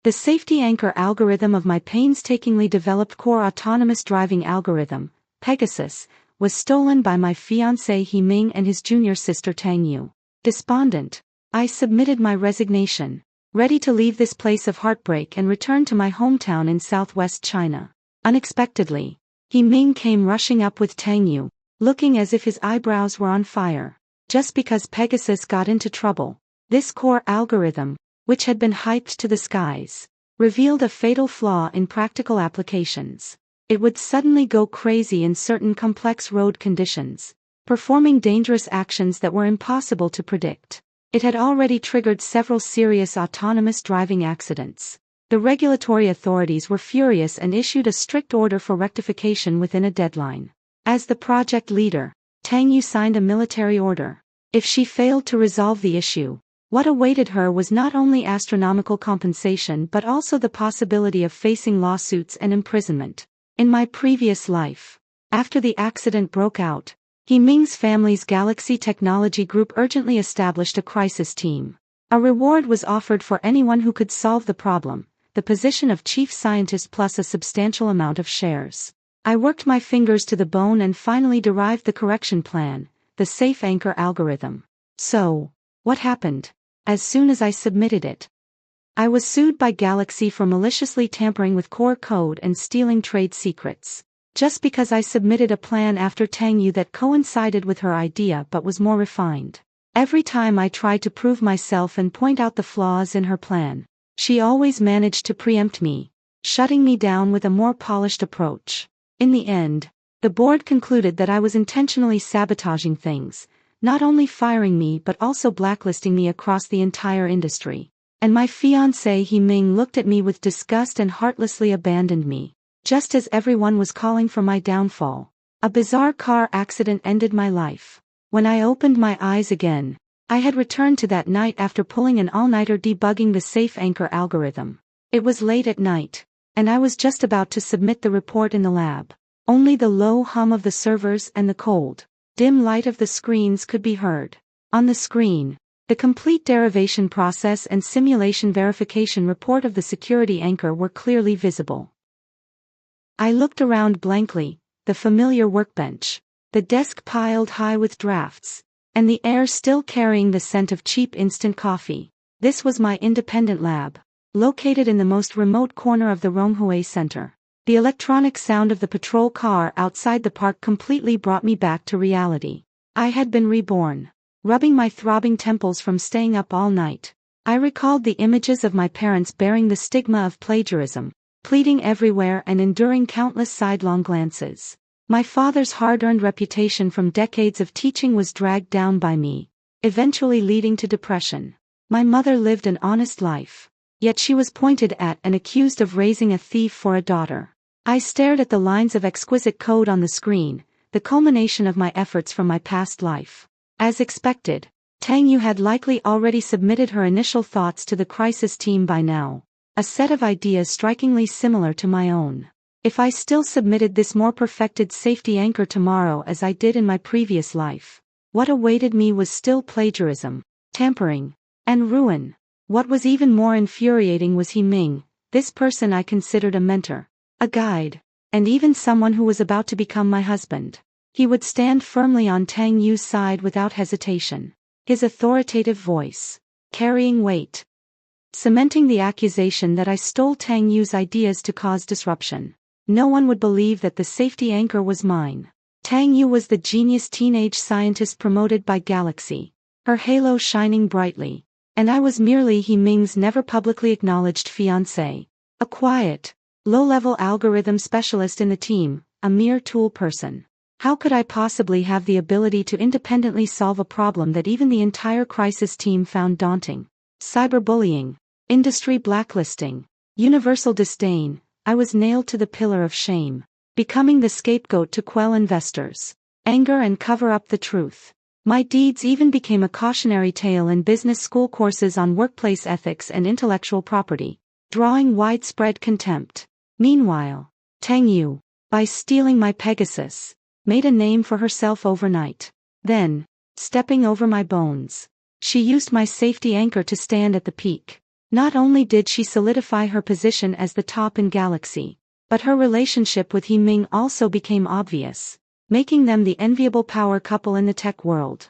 The safety anchor algorithm of my painstakingly developed core autonomous driving algorithm, Pegasus, was stolen by my fiancé He Ming and his junior sister Tang Yu. Despondent, I submitted my resignation, ready to leave this place of heartbreak and return to my hometown in southwest China. Unexpectedly, He Ming came rushing up with Tang Yu, looking as if his eyebrows were on fire. Just because Pegasus got into trouble, this core algorithm, which had been hyped to the skies, revealed a fatal flaw in practical applications. It would suddenly go crazy in certain complex road conditions, performing dangerous actions that were impossible to predict. It had already triggered several serious autonomous driving accidents. The regulatory authorities were furious and issued a strict order for rectification within a deadline. As the project leader, Tang Yu signed a military order. If she failed to resolve the issue, what awaited her was not only astronomical compensation but also the possibility of facing lawsuits and imprisonment. In my previous life, after the accident broke out, He Ming's family's Galaxy Technology Group urgently established a crisis team. A reward was offered for anyone who could solve the problem, the position of chief scientist plus a substantial amount of shares. I worked my fingers to the bone and finally derived the correction plan, the safe anchor algorithm. So, what happened? As soon as I submitted it, I was sued by Galaxy for maliciously tampering with core code and stealing trade secrets. Just because I submitted a plan after Tang Yu that coincided with her idea but was more refined. Every time I tried to prove myself and point out the flaws in her plan, she always managed to preempt me, shutting me down with a more polished approach. In the end, the board concluded that I was intentionally sabotaging things, not only firing me but also blacklisting me across the entire industry. And my fiancé He Ming looked at me with disgust and heartlessly abandoned me, just as everyone was calling for my downfall. A bizarre car accident ended my life. When I opened my eyes again, I had returned to that night after pulling an all-nighter debugging the safe anchor algorithm. It was late at night, and I was just about to submit the report in the lab. Only the low hum of the servers and the cold, dim light of the screens could be heard. On the screen, the complete derivation process and simulation verification report of the security anchor were clearly visible. I looked around blankly, the familiar workbench, the desk piled high with drafts, and the air still carrying the scent of cheap instant coffee. This was my independent lab, located in the most remote corner of the Ronghui Center. The electronic sound of the patrol car outside the park completely brought me back to reality. I had been reborn. Rubbing my throbbing temples from staying up all night, I recalled the images of my parents bearing the stigma of plagiarism, pleading everywhere and enduring countless sidelong glances. My father's hard-earned reputation from decades of teaching was dragged down by me, eventually leading to depression. My mother lived an honest life, yet she was pointed at and accused of raising a thief for a daughter. I stared at the lines of exquisite code on the screen, the culmination of my efforts from my past life. As expected, Tang Yu had likely already submitted her initial thoughts to the crisis team by now, a set of ideas strikingly similar to my own. If I still submitted this more perfected safety anchor tomorrow as I did in my previous life, what awaited me was still plagiarism, tampering, and ruin. What was even more infuriating was He Ming, this person I considered a mentor, a guide, and even someone who was about to become my husband. He would stand firmly on Tang Yu's side without hesitation, his authoritative voice carrying weight, cementing the accusation that I stole Tang Yu's ideas to cause disruption. No one would believe that the safety anchor was mine. Tang Yu was the genius teenage scientist promoted by Galaxy, her halo shining brightly, and I was merely He Ming's never publicly acknowledged fiancé, a quiet, low-level algorithm specialist in the team, a mere tool person. How could I possibly have the ability to independently solve a problem that even the entire crisis team found daunting? Cyberbullying, industry blacklisting, universal disdain. I was nailed to the pillar of shame, becoming the scapegoat to quell investors' anger and cover up the truth. My deeds even became a cautionary tale in business school courses on workplace ethics and intellectual property, drawing widespread contempt. Meanwhile, Tang Yu, by stealing my Pegasus, made a name for herself overnight. Then, stepping over my bones, she used my safety anchor to stand at the peak. Not only did she solidify her position as the top in Galaxy, but her relationship with He Ming also became obvious, making them the enviable power couple in the tech world.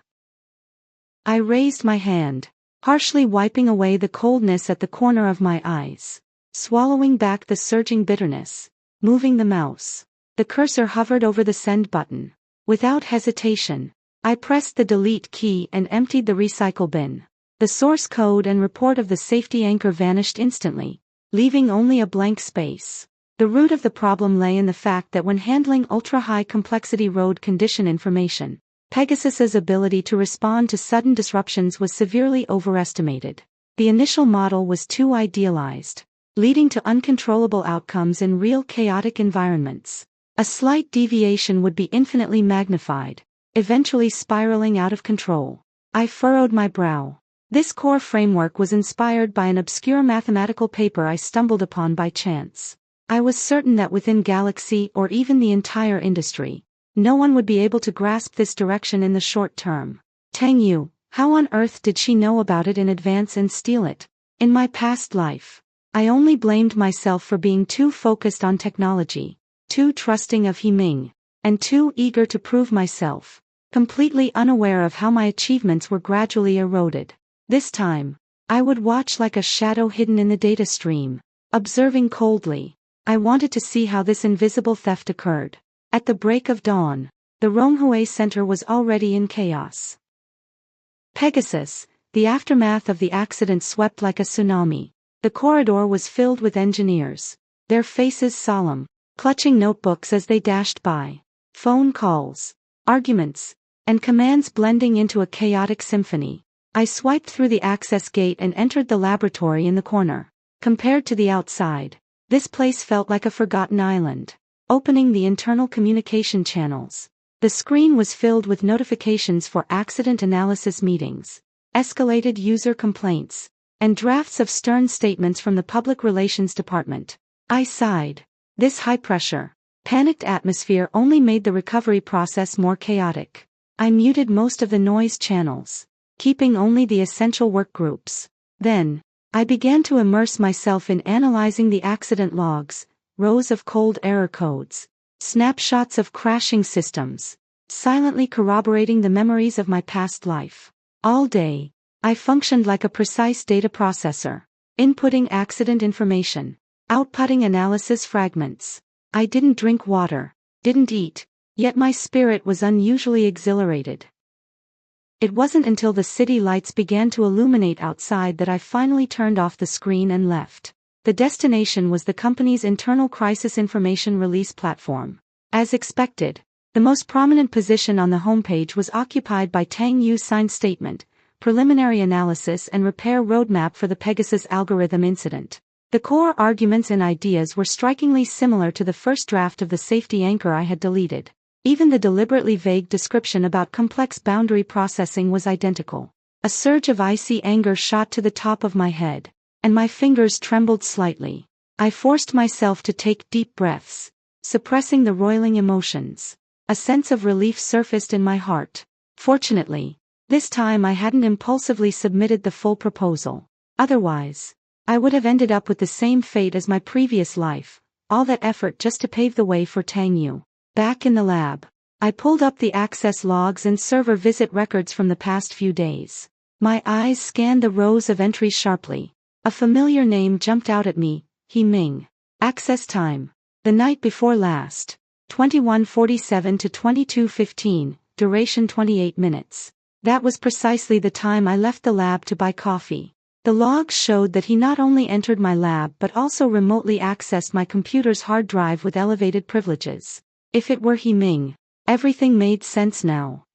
I raised my hand, harshly wiping away the coldness at the corner of my eyes, swallowing back the surging bitterness, moving the mouse. The cursor hovered over the send button. Without hesitation, I pressed the delete key and emptied the recycle bin. The source code and report of the safety anchor vanished instantly, leaving only a blank space. The root of the problem lay in the fact that when handling ultra-high complexity road condition information, Pegasus's ability to respond to sudden disruptions was severely overestimated. The initial model was too idealized, leading to uncontrollable outcomes in real chaotic environments. A slight deviation would be infinitely magnified, eventually spiraling out of control. I furrowed my brow. This core framework was inspired by an obscure mathematical paper I stumbled upon by chance. I was certain that within Galaxy or even the entire industry, no one would be able to grasp this direction in the short term. Tang Yu, how on earth did she know about it in advance and steal it? In my past life, I only blamed myself for being too focused on technology, too trusting of He Ming, and too eager to prove myself, completely unaware of how my achievements were gradually eroded. This time, I would watch like a shadow hidden in the data stream, observing coldly. I wanted to see how this invisible theft occurred. At the break of dawn, the Ronghui Center was already in chaos. Pegasus, the aftermath of the accident swept like a tsunami. The corridor was filled with engineers, their faces solemn, clutching notebooks as they dashed by. Phone calls, arguments, and commands blending into a chaotic symphony. I swiped through the access gate and entered the laboratory in the corner. Compared to the outside, this place felt like a forgotten island. Opening the internal communication channels, the screen was filled with notifications for accident analysis meetings, escalated user complaints, and drafts of stern statements from the public relations department. I sighed. This high-pressure, panicked atmosphere only made the recovery process more chaotic. I muted most of the noise channels, keeping only the essential work groups. Then, I began to immerse myself in analyzing the accident logs, rows of cold error codes, snapshots of crashing systems, silently corroborating the memories of my past life. All day, I functioned like a precise data processor, inputting accident information, outputting analysis fragments. I didn't drink water, didn't eat, yet my spirit was unusually exhilarated. It wasn't until the city lights began to illuminate outside that I finally turned off the screen and left. The destination was the company's internal crisis information release platform. As expected, the most prominent position on the homepage was occupied by Tang Yu's signed statement, preliminary analysis and repair roadmap for the Pegasus algorithm incident. The core arguments and ideas were strikingly similar to the first draft of the safety anchor I had deleted. Even the deliberately vague description about complex boundary processing was identical. A surge of icy anger shot to the top of my head, and my fingers trembled slightly. I forced myself to take deep breaths, suppressing the roiling emotions. A sense of relief surfaced in my heart. Fortunately, this time I hadn't impulsively submitted the full proposal. Otherwise, I would have ended up with the same fate as my previous life, all that effort just to pave the way for Tang Yu. Back in the lab, I pulled up the access logs and server visit records from the past few days. My eyes scanned the rows of entries sharply. A familiar name jumped out at me, He Ming. Access time: the night before last, 21:47 to 22:15, duration 28 minutes. That was precisely the time I left the lab to buy coffee. The logs showed that he not only entered my lab but also remotely accessed my computer's hard drive with elevated privileges. If it were He Ming, everything made sense now.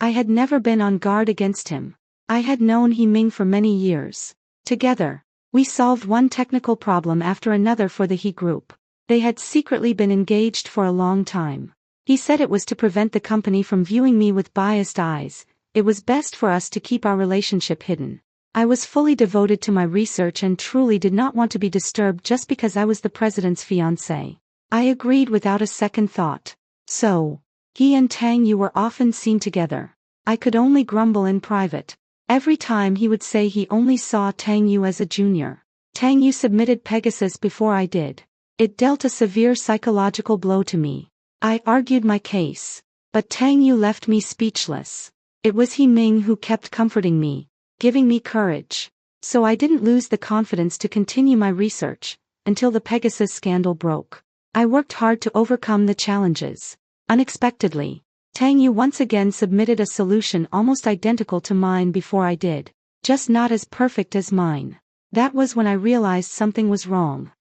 I had never been on guard against him. I had known He Ming for many years. Together, we solved one technical problem after another for the He Group. They had secretly been engaged for a long time. He said it was to prevent the company from viewing me with biased eyes. It was best for us to keep our relationship hidden. I was fully devoted to my research and truly did not want to be disturbed just because I was the president's fiancé. I agreed without a second thought. So, he and Tang Yu were often seen together. I could only grumble in private. Every time he would say he only saw Tang Yu as a junior. Tang Yu submitted Pegasus before I did. It dealt a severe psychological blow to me. I argued my case, but Tang Yu left me speechless. It was He Ming who kept comforting me, giving me courage. So I didn't lose the confidence to continue my research, until the Pegasus scandal broke. I worked hard to overcome the challenges. Unexpectedly, Tang Yu once again submitted a solution almost identical to mine before I did, just not as perfect as mine. That was when I realized something was wrong.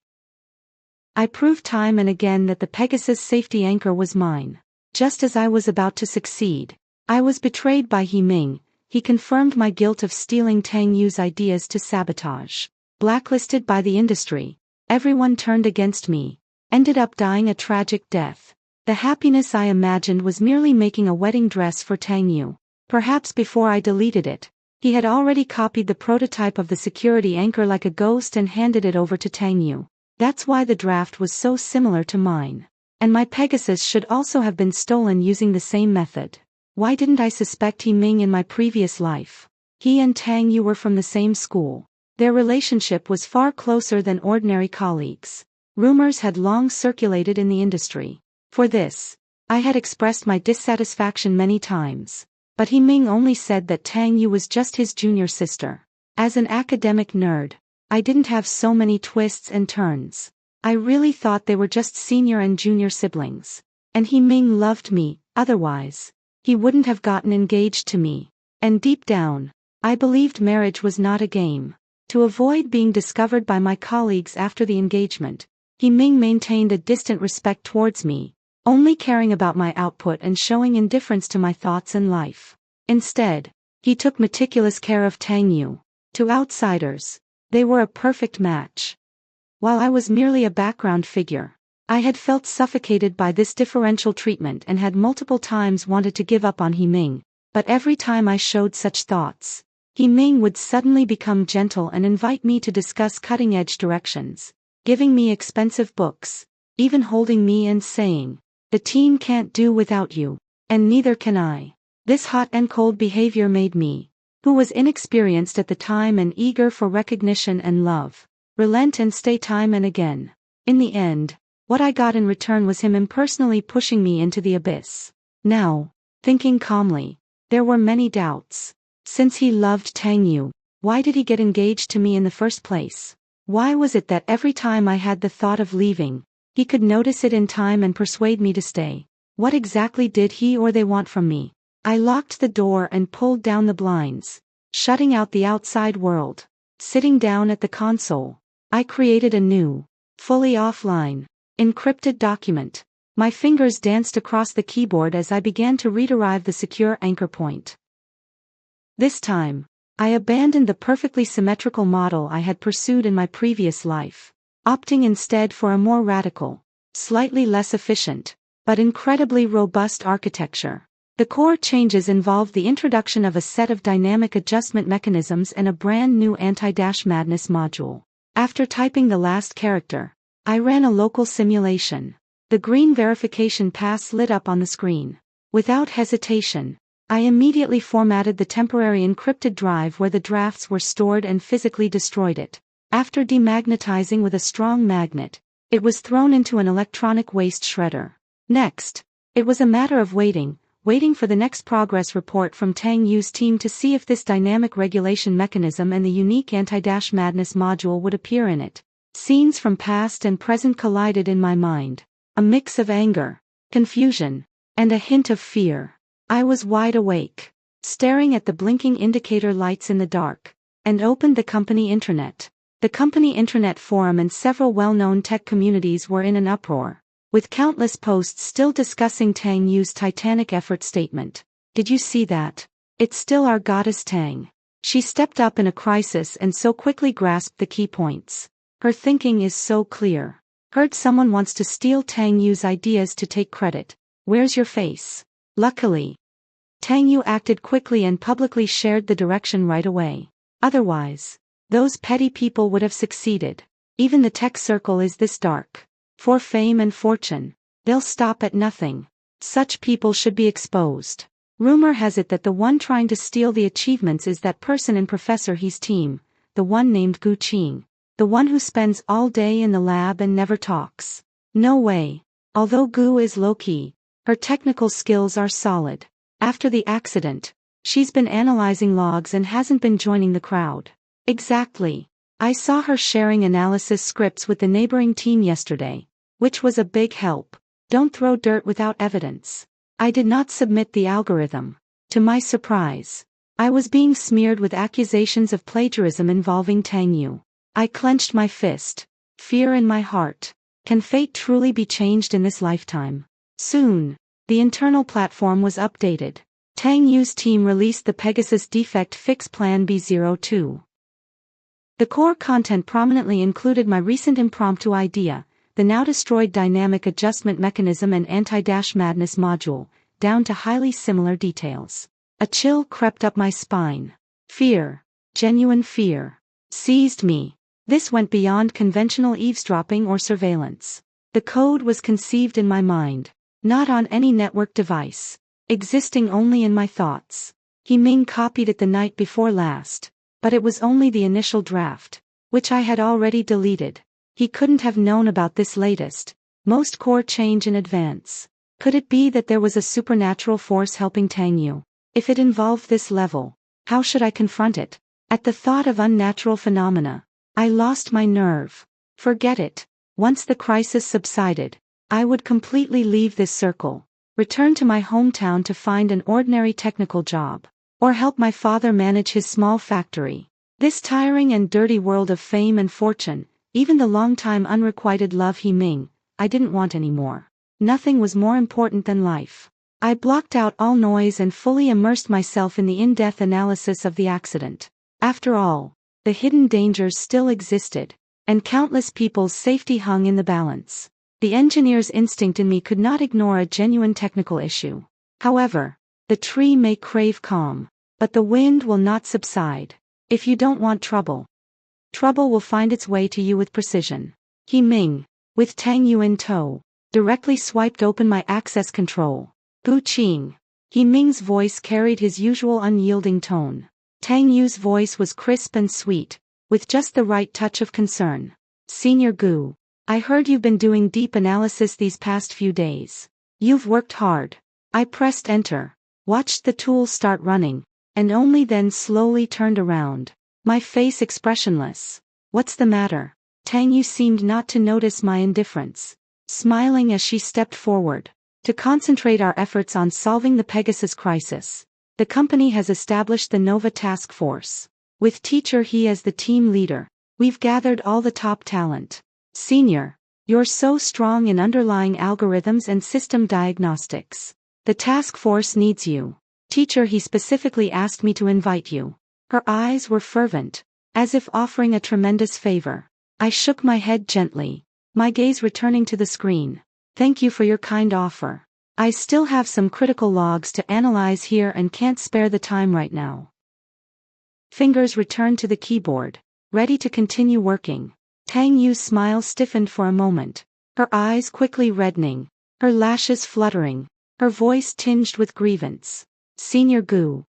I proved time and again that the Pegasus safety anchor was mine. Just as I was about to succeed, I was betrayed by He Ming. He confirmed my guilt of stealing Tang Yu's ideas to sabotage. Blacklisted by the industry, everyone turned against me, ended up dying a tragic death. The happiness I imagined was merely making a wedding dress for Tang Yu. Perhaps before I deleted it, he had already copied the prototype of the security anchor like a ghost and handed it over to Tang Yu. That's why the draft was so similar to mine. And my Pegasus should also have been stolen using the same method. Why didn't I suspect He Ming in my previous life? He and Tang Yu were from the same school. Their relationship was far closer than ordinary colleagues. Rumors had long circulated in the industry. For this, I had expressed my dissatisfaction many times. But He Ming only said that Tang Yu was just his junior sister. As an academic nerd, I didn't have so many twists and turns. I really thought they were just senior and junior siblings. And He Ming loved me, otherwise he wouldn't have gotten engaged to me. And deep down, I believed marriage was not a game. To avoid being discovered by my colleagues after the engagement, He Ming maintained a distant respect towards me, only caring about my output and showing indifference to my thoughts and life. Instead, he took meticulous care of Tang Yu. To outsiders, they were a perfect match. While I was merely a background figure, I had felt suffocated by this differential treatment and had multiple times wanted to give up on He Ming, but every time I showed such thoughts, He Ming would suddenly become gentle and invite me to discuss cutting-edge directions, giving me expensive books, even holding me and saying, "The team can't do without you, and neither can I." This hot and cold behavior made me, who was inexperienced at the time and eager for recognition and love, relent and stay time and again. In the end, what I got in return was him impersonally pushing me into the abyss. Now, thinking calmly, there were many doubts. Since he loved Tang Yu, why did he get engaged to me in the first place? Why was it that every time I had the thought of leaving, he could notice it in time and persuade me to stay? What exactly did he or they want from me? I locked the door and pulled down the blinds, shutting out the outside world. Sitting down at the console, I created a new, fully offline, encrypted document. My fingers danced across the keyboard as I began to rederive the secure anchor point. This time, I abandoned the perfectly symmetrical model I had pursued in my previous life, opting instead for a more radical, slightly less efficient, but incredibly robust architecture. The core changes involved the introduction of a set of dynamic adjustment mechanisms and a brand new anti-madness module. After typing the last character, I ran a local simulation. The green verification pass lit up on the screen. Without hesitation, I immediately formatted the temporary encrypted drive where the drafts were stored and physically destroyed it. After demagnetizing with a strong magnet, it was thrown into an electronic waste shredder. Next, it was a matter of waiting for the next progress report from Tang Yu's team to see if this dynamic regulation mechanism and the unique anti-madness module would appear in it. Scenes from past and present collided in my mind. A mix of anger, confusion, and a hint of fear. I was wide awake, staring at the blinking indicator lights in the dark, and opened the company intranet. The company intranet forum and several well-known tech communities were in an uproar, with countless posts still discussing Tang Yu's titanic effort statement. "Did you see that? It's still our goddess Tang. She stepped up in a crisis and so quickly grasped the key points. Her thinking is so clear. Heard someone wants to steal Tang Yu's ideas to take credit. Where's your face?" Luckily, Tang Yu acted quickly and publicly shared the direction right away. Otherwise, those petty people would have succeeded. Even the tech circle is this dark. For fame and fortune, they'll stop at nothing. Such people should be exposed. Rumor has it that the one trying to steal the achievements is that person in Professor He's team, the one named Gu Qing. The one who spends all day in the lab and never talks. No way. Although Gu is low-key, her technical skills are solid. After the accident, she's been analyzing logs and hasn't been joining the crowd. Exactly. I saw her sharing analysis scripts with the neighboring team yesterday, which was a big help. Don't throw dirt without evidence. I did not submit the algorithm. To my surprise, I was being smeared with accusations of plagiarism involving Tang Yu. I clenched my fist. Fear in my heart. Can fate truly be changed in this lifetime? Soon, the internal platform was updated. Tang Yu's team released the Pegasus defect fix plan B02. The core content prominently included my recent impromptu idea, the now destroyed dynamic adjustment mechanism and anti-madness module, down to highly similar details. A chill crept up my spine. Fear, genuine fear, seized me. This went beyond conventional eavesdropping or surveillance. The code was conceived in my mind, not on any network device, existing only in my thoughts. He Ming copied it the night before last, but it was only the initial draft, which I had already deleted. He couldn't have known about this latest, most core change in advance. Could it be that there was a supernatural force helping Tang Yu? If it involved this level, how should I confront it? At the thought of unnatural phenomena, I lost my nerve. Forget it. Once the crisis subsided, I would completely leave this circle, return to my hometown to find an ordinary technical job, or help my father manage his small factory. This tiring and dirty world of fame and fortune, even the long-time unrequited love He Ming, I didn't want anymore. Nothing was more important than life. I blocked out all noise and fully immersed myself in the in-depth analysis of the accident. After all, the hidden dangers still existed, and countless people's safety hung in the balance. The engineer's instinct in me could not ignore a genuine technical issue. However, the tree may crave calm, but the wind will not subside. If you don't want trouble, trouble will find its way to you with precision. He Ming, with Tang Yu in tow, directly swiped open my access control. Gu Qing. He Ming's voice carried his usual unyielding tone. Tang Yu's voice was crisp and sweet, with just the right touch of concern. Senior Gu, I heard you've been doing deep analysis these past few days. You've worked hard. I pressed enter, watched the tool start running, and only then slowly turned around, my face expressionless. What's the matter? Tang Yu seemed not to notice my indifference, smiling as she stepped forward. To concentrate our efforts on solving the Pegasus crisis, the company has established the Nova Task Force. With Teacher He as the team leader, we've gathered all the top talent. Senior, you're so strong in underlying algorithms and system diagnostics. The task force needs you. Teacher He specifically asked me to invite you. Her eyes were fervent, as if offering a tremendous favor. I shook my head gently, my gaze returning to the screen. Thank you for your kind offer. I still have some critical logs to analyze here and can't spare the time right now. Fingers returned to the keyboard, ready to continue working. Tang Yu's smile stiffened for a moment, her eyes quickly reddening, her lashes fluttering, her voice tinged with grievance. Senior Gu,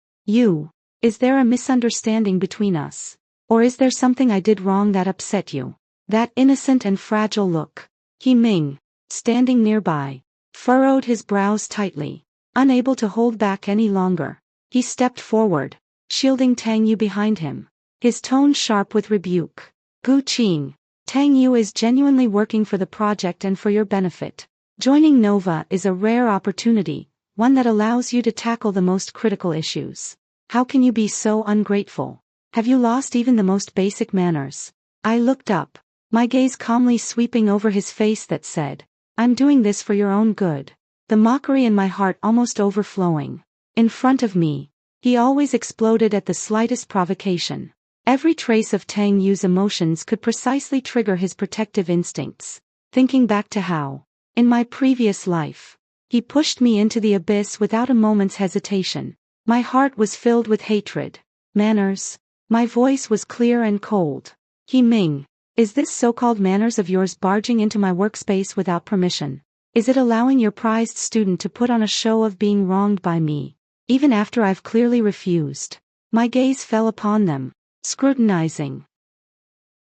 is there a misunderstanding between us? Or is there something I did wrong that upset you? That innocent and fragile look. He Ming, standing nearby, furrowed his brows tightly, unable to hold back any longer. He stepped forward, shielding Tang Yu behind him, his tone sharp with rebuke. Gu Qing, Tang Yu is genuinely working for the project and for your benefit. Joining Nova is a rare opportunity, one that allows you to tackle the most critical issues. How can you be so ungrateful? Have you lost even the most basic manners? I looked up, my gaze calmly sweeping over his face that said, I'm doing this for your own good. The mockery in my heart almost overflowing. In front of me, he always exploded at the slightest provocation. Every trace of Tang Yu's emotions could precisely trigger his protective instincts. Thinking back to how, in my previous life, he pushed me into the abyss without a moment's hesitation. My heart was filled with hatred. Manners. My voice was clear and cold. He Ming, is this so-called manners of yours barging into my workspace without permission? Is it allowing your prized student to put on a show of being wronged by me? even after I've clearly refused. My gaze fell upon them, scrutinizing.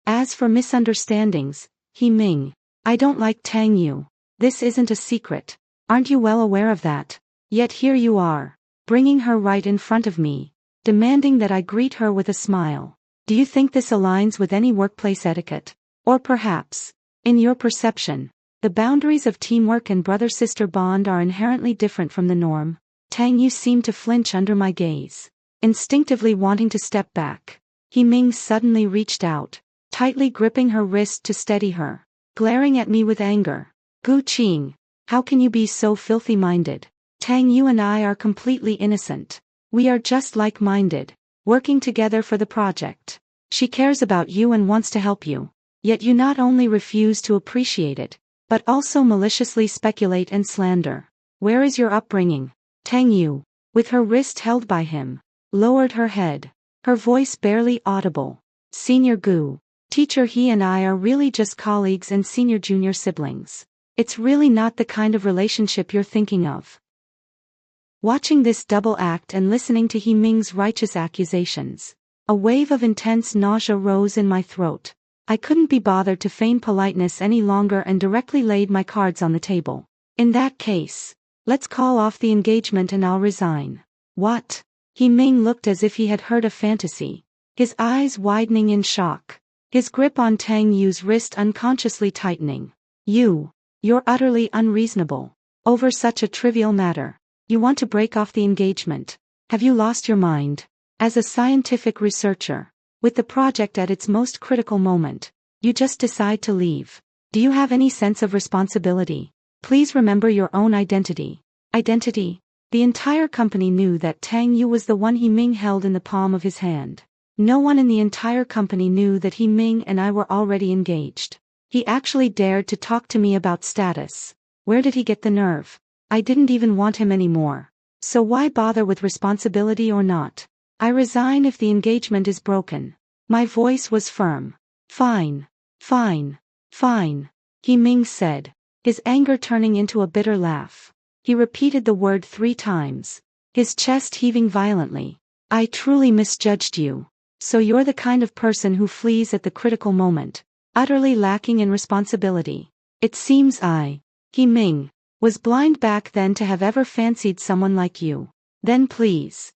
As for misunderstandings, He Ming, I don't like Tang Yu. This isn't a secret. Aren't you well aware of that? Yet here you are, bringing her right in front of me, demanding that I greet her with a smile. Do you think this aligns with any workplace etiquette? Or perhaps, in your perception, the boundaries of teamwork and brother-sister bond are inherently different from the norm? Tang Yu seemed to flinch under my gaze, instinctively wanting to step back. He Ming suddenly reached out, tightly gripping her wrist to steady her, glaring at me with anger. Gu Qing, how can you be so filthy-minded? Tang Yu and I are completely innocent. We are just like-minded, working together for the project. She cares about you and wants to help you. Yet you not only refuse to appreciate it, but also maliciously speculate and slander. Where is your upbringing? Tang Yu, with her wrist held by him, lowered her head, her voice barely audible. Senior Gu, teacher, he and I are really just colleagues and senior-junior siblings. It's really not the kind of relationship you're thinking of. Watching this double act and listening to He Ming's righteous accusations, a wave of intense nausea rose in my throat. I couldn't be bothered to feign politeness any longer and directly laid my cards on the table. In that case, let's call off the engagement and I'll resign. What? He Ming looked as if he had heard a fantasy, his eyes widening in shock, his grip on Tang Yu's wrist unconsciously tightening. You're utterly unreasonable. Over such a trivial matter, you want to break off the engagement. Have you lost your mind? As a scientific researcher, with the project at its most critical moment, you just decide to leave. Do you have any sense of responsibility? Please remember your own identity. Identity? The entire company knew that Tang Yu was the one He Ming held in the palm of his hand. No one in the entire company knew that He Ming and I were already engaged. He actually dared to talk to me about status. Where did he get the nerve? I didn't even want him anymore. So why bother with responsibility or not? I resign if the engagement is broken. My voice was firm. Fine. He Ming said, his anger turning into a bitter laugh. He repeated the word 3 times, his chest heaving violently. I truly misjudged you. So you're the kind of person who flees at the critical moment, utterly lacking in responsibility. It seems He Ming, was blind back then to have ever fancied someone like you. Then please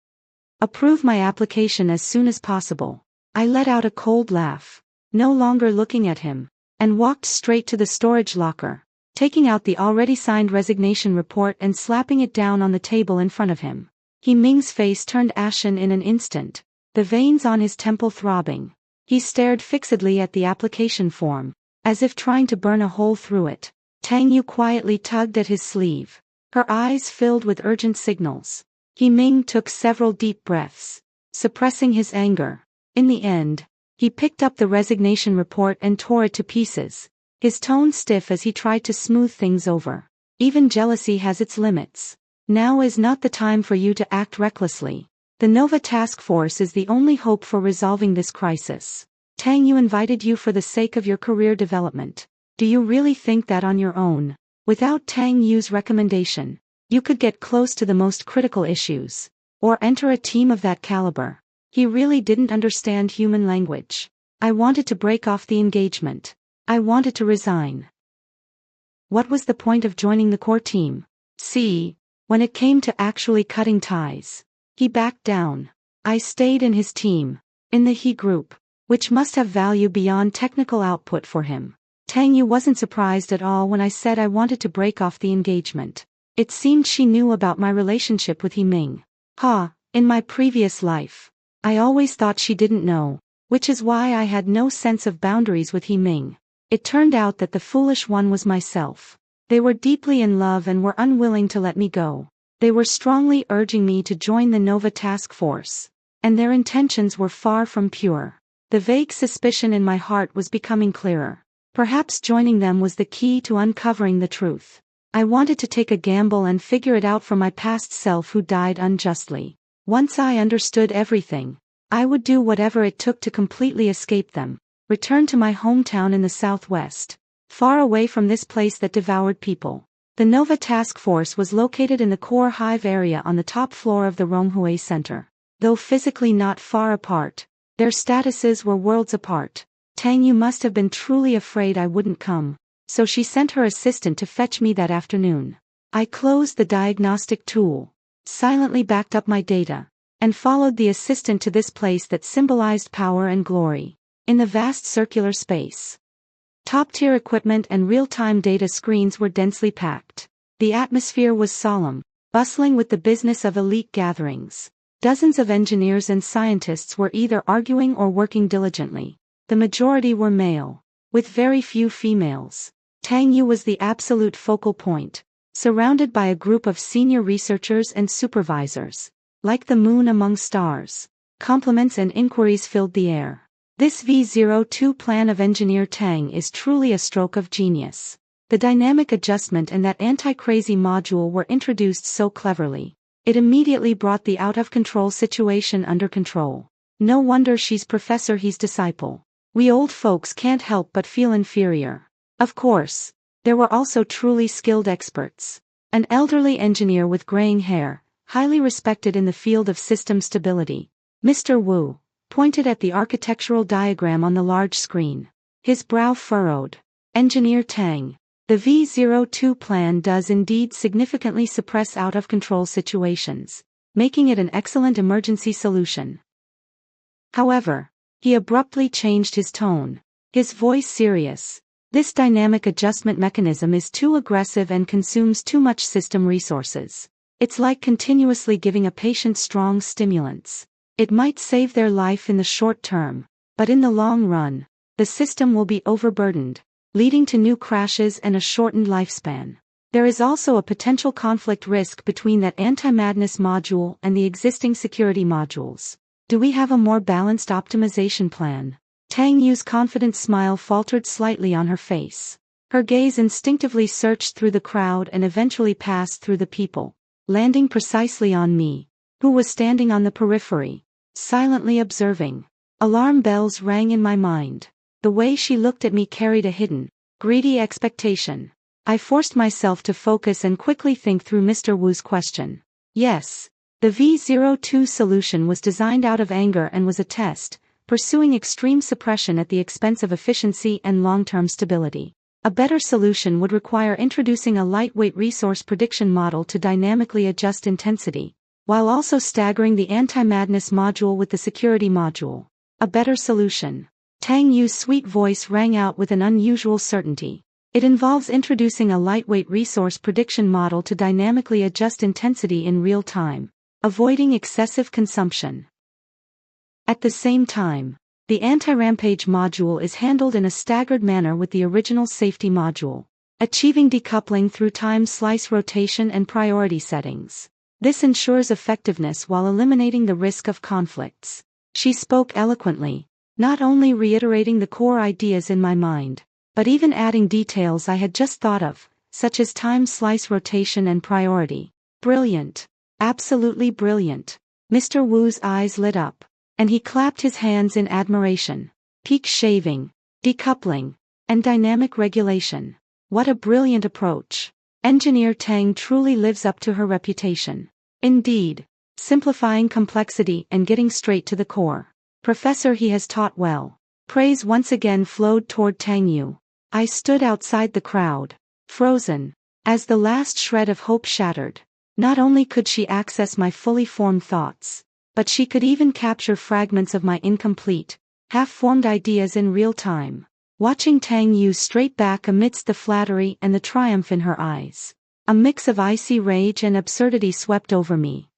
approve my application as soon as possible. I let out a cold laugh, no longer looking at him, and walked straight to the storage locker, taking out the already signed resignation report and slapping it down on the table in front of him. He Ming's face turned ashen in an instant, the veins on his temple throbbing. He stared fixedly at the application form, as if trying to burn a hole through it. Tang Yu quietly tugged at his sleeve, her eyes filled with urgent signals. He Ming took several deep breaths, suppressing his anger. In the end, he picked up the resignation report and tore it to pieces, his tone stiff as he tried to smooth things over. Even jealousy has its limits. Now is not the time for you to act recklessly. The Nova Task Force is the only hope for resolving this crisis. Tang Yu invited you for the sake of your career development. Do you really think that on your own, without Tang Yu's recommendation, you could get close to the most critical issues, or enter a team of that caliber? He really didn't understand human language. I wanted to break off the engagement. I wanted to resign. What was the point of joining the core team? See, when it came to actually cutting ties, he backed down. I stayed in his team, in the He group, which must have value beyond technical output for him. Tang Yu wasn't surprised at all when I said I wanted to break off the engagement. It seemed she knew about my relationship with He Ming. In my previous life, I always thought she didn't know, which is why I had no sense of boundaries with He Ming. It turned out that the foolish one was myself. They were deeply in love and were unwilling to let me go. They were strongly urging me to join the Nova Task Force, and their intentions were far from pure. The vague suspicion in my heart was becoming clearer. Perhaps joining them was the key to uncovering the truth. I wanted to take a gamble and figure it out for my past self who died unjustly. Once I understood everything, I would do whatever it took to completely escape them, return to my hometown in the southwest, far away from this place that devoured people. The Nova Task Force was located in the core hive area on the top floor of the Romhue Center. Though physically not far apart, their statuses were worlds apart. Tang Yu must have been truly afraid I wouldn't come, so she sent her assistant to fetch me that afternoon. I closed the diagnostic tool, silently backed up my data, and followed the assistant to this place that symbolized power and glory. In the vast circular space, top-tier equipment and real-time data screens were densely packed. The atmosphere was solemn, bustling with the business of elite gatherings. Dozens of engineers and scientists were either arguing or working diligently. The majority were male, with very few females. Tang Yu was the absolute focal point, surrounded by a group of senior researchers and supervisors. Like the moon among stars, compliments and inquiries filled the air. This V02 plan of Engineer Tang is truly a stroke of genius. The dynamic adjustment and that anti-crazy module were introduced so cleverly. It immediately brought the out-of-control situation under control. No wonder she's Professor He's disciple. We old folks can't help but feel inferior. Of course, there were also truly skilled experts. An elderly engineer with graying hair, highly respected in the field of system stability, Mr. Wu, pointed at the architectural diagram on the large screen. His brow furrowed. Engineer Tang, the V02 plan does indeed significantly suppress out-of-control situations, making it an excellent emergency solution. However, he abruptly changed his tone, his voice serious. This dynamic adjustment mechanism is too aggressive and consumes too much system resources. It's like continuously giving a patient strong stimulants. It might save their life in the short term, but in the long run, the system will be overburdened, leading to new crashes and a shortened lifespan. There is also a potential conflict risk between that anti-madness module and the existing security modules. Do we have a more balanced optimization plan? Tang Yu's confident smile faltered slightly on her face. Her gaze instinctively searched through the crowd and eventually passed through the people, landing precisely on me, who was standing on the periphery, silently observing. Alarm bells rang in my mind. The way she looked at me carried a hidden, greedy expectation. I forced myself to focus and quickly think through Mr. Wu's question. Yes, the V02 solution was designed out of anger and was a test, pursuing extreme suppression at the expense of efficiency and long-term stability. A better solution would require introducing a lightweight resource prediction model to dynamically adjust intensity, while also staggering the anti-madness module with the security module. A better solution. Tang Yu's sweet voice rang out with an unusual certainty. It involves introducing a lightweight resource prediction model to dynamically adjust intensity in real time, avoiding excessive consumption. At the same time, the anti-rampage module is handled in a staggered manner with the original safety module, achieving decoupling through time slice rotation and priority settings. This ensures effectiveness while eliminating the risk of conflicts. She spoke eloquently, not only reiterating the core ideas in my mind, but even adding details I had just thought of, such as time slice rotation and priority. Brilliant. Absolutely brilliant. Mr. Wu's eyes lit up, and he clapped his hands in admiration. Peak shaving, decoupling, and dynamic regulation. What a brilliant approach. Engineer Tang truly lives up to her reputation. Indeed, simplifying complexity and getting straight to the core. Professor, he has taught well. Praise once again flowed toward Tang Yu. I stood outside the crowd, frozen, as the last shred of hope shattered. Not only could she access my fully formed thoughts, but she could even capture fragments of my incomplete, half-formed ideas in real time. Watching Tang Yu straight back amidst the flattery and the triumph in her eyes, a mix of icy rage and absurdity swept over me.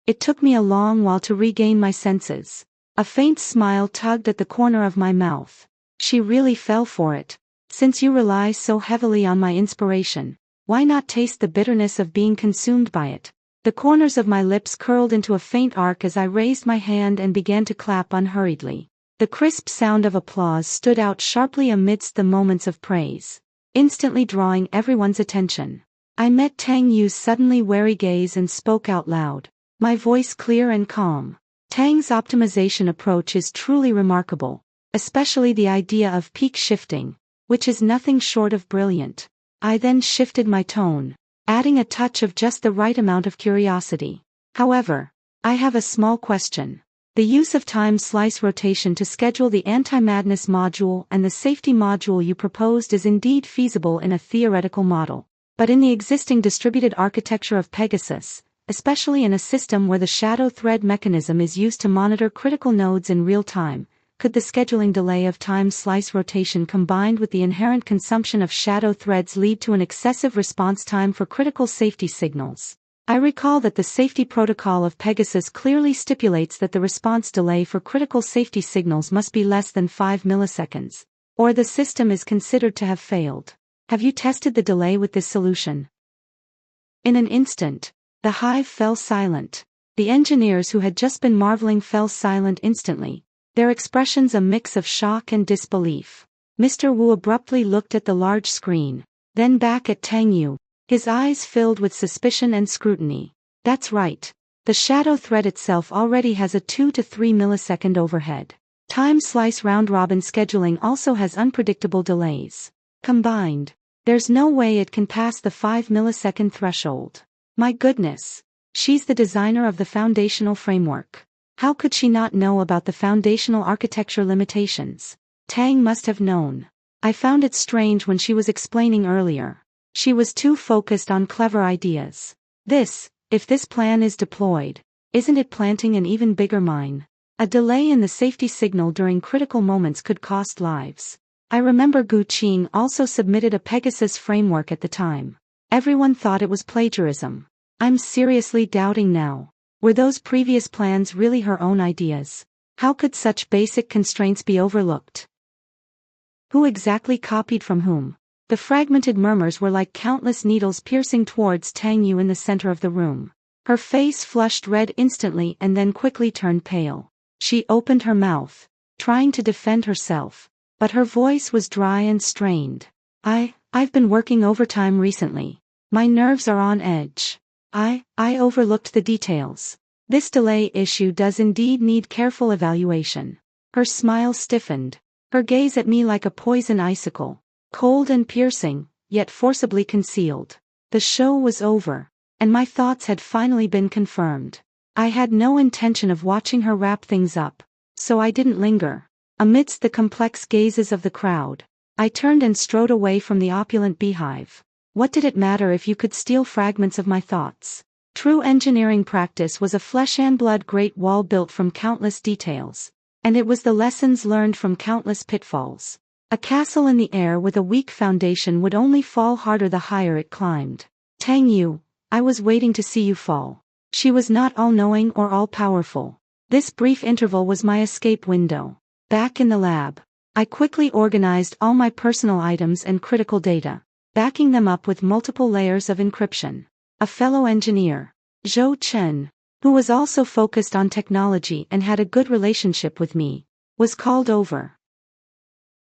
It took me a long while to regain my senses. A faint smile tugged at the corner of my mouth. She really fell for it. Since you rely so heavily on my inspiration, why not taste the bitterness of being consumed by it? The corners of my lips curled into a faint arc as I raised my hand and began to clap unhurriedly. The crisp sound of applause stood out sharply amidst the moments of praise, instantly drawing everyone's attention. I met Tang Yu's suddenly wary gaze and spoke out loud, my voice clear and calm. Tang's optimization approach is truly remarkable, especially the idea of peak shifting, which is nothing short of brilliant. I then shifted my tone, adding a touch of just the right amount of curiosity. However, I have a small question. The use of time slice rotation to schedule the anti-madness module and the safety module you proposed is indeed feasible in a theoretical model. But in the existing distributed architecture of Pegasus, especially in a system where the shadow thread mechanism is used to monitor critical nodes in real time, could the scheduling delay of time slice rotation combined with the inherent consumption of shadow threads lead to an excessive response time for critical safety signals? I recall that the safety protocol of Pegasus clearly stipulates that the response delay for critical safety signals must be less than 5 milliseconds, or the system is considered to have failed. Have you tested the delay with this solution? In an instant, the hive fell silent. The engineers who had just been marveling fell silent instantly, their expressions a mix of shock and disbelief. Mr. Wu abruptly looked at the large screen, then back at Tang Yu, his eyes filled with suspicion and scrutiny. That's right. The shadow thread itself already has a 2 to 3 millisecond overhead. Time slice round-robin scheduling also has unpredictable delays. Combined, there's no way it can pass the 5 millisecond threshold. My goodness. She's the designer of the foundational framework. How could she not know about the foundational architecture limitations? Tang must have known. I found it strange when she was explaining earlier. She was too focused on clever ideas. If this plan is deployed, isn't it planting an even bigger mine? A delay in the safety signal during critical moments could cost lives. I remember Gu Qing also submitted a Pegasus framework at the time. Everyone thought it was plagiarism. I'm seriously doubting now. Were those previous plans really her own ideas? How could such basic constraints be overlooked? Who exactly copied from whom? The fragmented murmurs were like countless needles piercing towards Tang Yu in the center of the room. Her face flushed red instantly and then quickly turned pale. She opened her mouth, trying to defend herself, but her voice was dry and strained. I've been working overtime recently. My nerves are on edge. I overlooked the details. This delay issue does indeed need careful evaluation. Her smile stiffened, her gaze at me like a poison icicle. Cold and piercing, yet forcibly concealed. The show was over, and my thoughts had finally been confirmed. I had no intention of watching her wrap things up, so I didn't linger. Amidst the complex gazes of the crowd, I turned and strode away from the opulent beehive. What did it matter if you could steal fragments of my thoughts? True engineering practice was a flesh-and-blood great wall built from countless details, and it was the lessons learned from countless pitfalls. A castle in the air with a weak foundation would only fall harder the higher it climbed. Tang Yu, I was waiting to see you fall. She was not all-knowing or all-powerful. This brief interval was my escape window. Back in the lab, I quickly organized all my personal items and critical data, backing them up with multiple layers of encryption. A fellow engineer, Zhou Chen, who was also focused on technology and had a good relationship with me, was called over.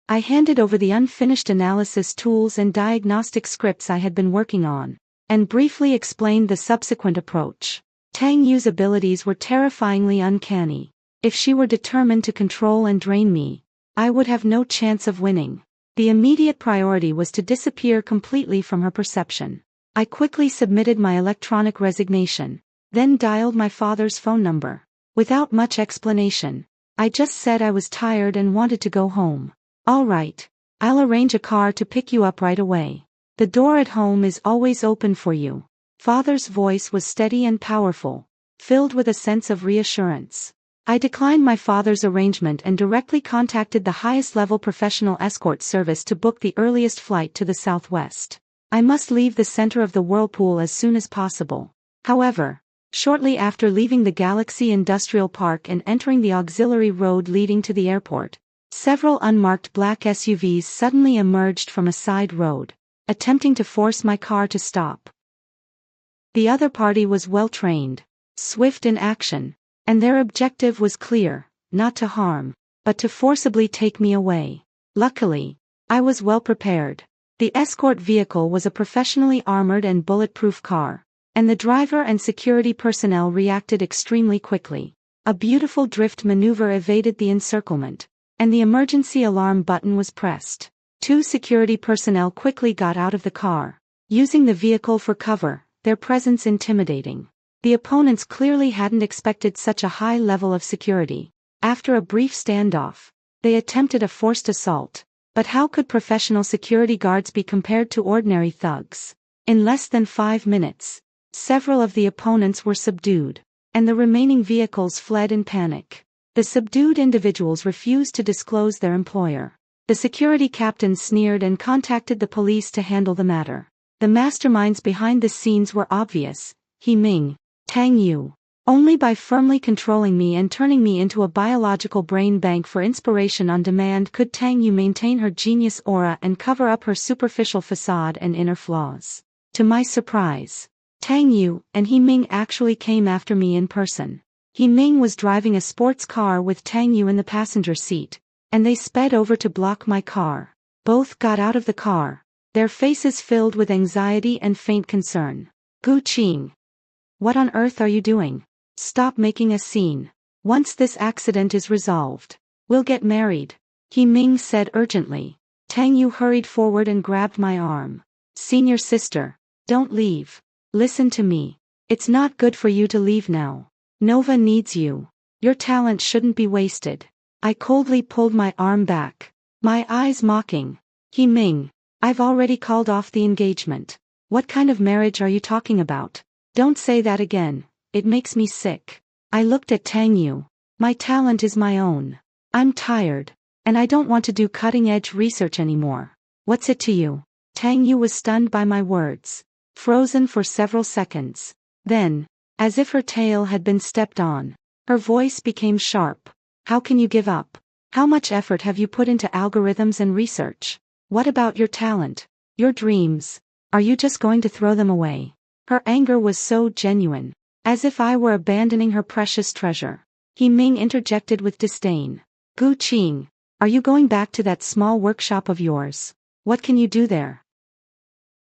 I handed over the unfinished analysis tools and diagnostic scripts I had been working on, and briefly explained the subsequent approach. Tang Yu's abilities were terrifyingly uncanny. If she were determined to control and drain me, I would have no chance of winning. The immediate priority was to disappear completely from her perception. I quickly submitted my electronic resignation, then dialed my father's phone number. Without much explanation, I just said I was tired and wanted to go home. All right, I'll arrange a car to pick you up right away. The door at home is always open for you. Father's voice was steady and powerful, filled with a sense of reassurance. I declined my father's arrangement and directly contacted the highest-level professional escort service to book the earliest flight to the southwest. I must leave the center of the whirlpool as soon as possible. However, shortly after leaving the Galaxy Industrial Park and entering the auxiliary road leading to the airport, several unmarked black SUVs suddenly emerged from a side road, attempting to force my car to stop. The other party was well-trained, swift in action, and their objective was clear, not to harm, but to forcibly take me away. Luckily, I was well prepared. The escort vehicle was a professionally armored and bulletproof car, and the driver and security personnel reacted extremely quickly. A beautiful drift maneuver evaded the encirclement, and the emergency alarm button was pressed. Two security personnel quickly got out of the car, using the vehicle for cover, their presence intimidating. The opponents clearly hadn't expected such a high level of security. After a brief standoff, they attempted a forced assault. But how could professional security guards be compared to ordinary thugs? In less than 5 minutes, several of the opponents were subdued, and the remaining vehicles fled in panic. The subdued individuals refused to disclose their employer. The security captain sneered and contacted the police to handle the matter. The masterminds behind the scenes were obvious: He Ming, Tang Yu. Only by firmly controlling me and turning me into a biological brain bank for inspiration on demand could Tang Yu maintain her genius aura and cover up her superficial facade and inner flaws. To my surprise, Tang Yu and He Ming actually came after me in person. He Ming was driving a sports car with Tang Yu in the passenger seat, and they sped over to block my car. Both got out of the car, their faces filled with anxiety and faint concern. Gu Qing. What on earth are you doing? Stop making a scene. Once this accident is resolved, we'll get married, He Ming said urgently. Tang Yu hurried forward and grabbed my arm. Senior sister, don't leave. Listen to me. It's not good for you to leave now. Nova needs you. Your talent shouldn't be wasted. I coldly pulled my arm back, my eyes mocking. He Ming, I've already called off the engagement. What kind of marriage are you talking about? Don't say that again. It makes me sick. I looked at Tang Yu. My talent is my own. I'm tired, and I don't want to do cutting-edge research anymore. What's it to you? Tang Yu was stunned by my words, frozen for several seconds. Then, as if her tail had been stepped on, her voice became sharp. How can you give up? How much effort have you put into algorithms and research? What about your talent? Your dreams? Are you just going to throw them away? Her anger was so genuine, as if I were abandoning her precious treasure. He Ming interjected with disdain. Gu Qing, are you going back to that small workshop of yours? What can you do there?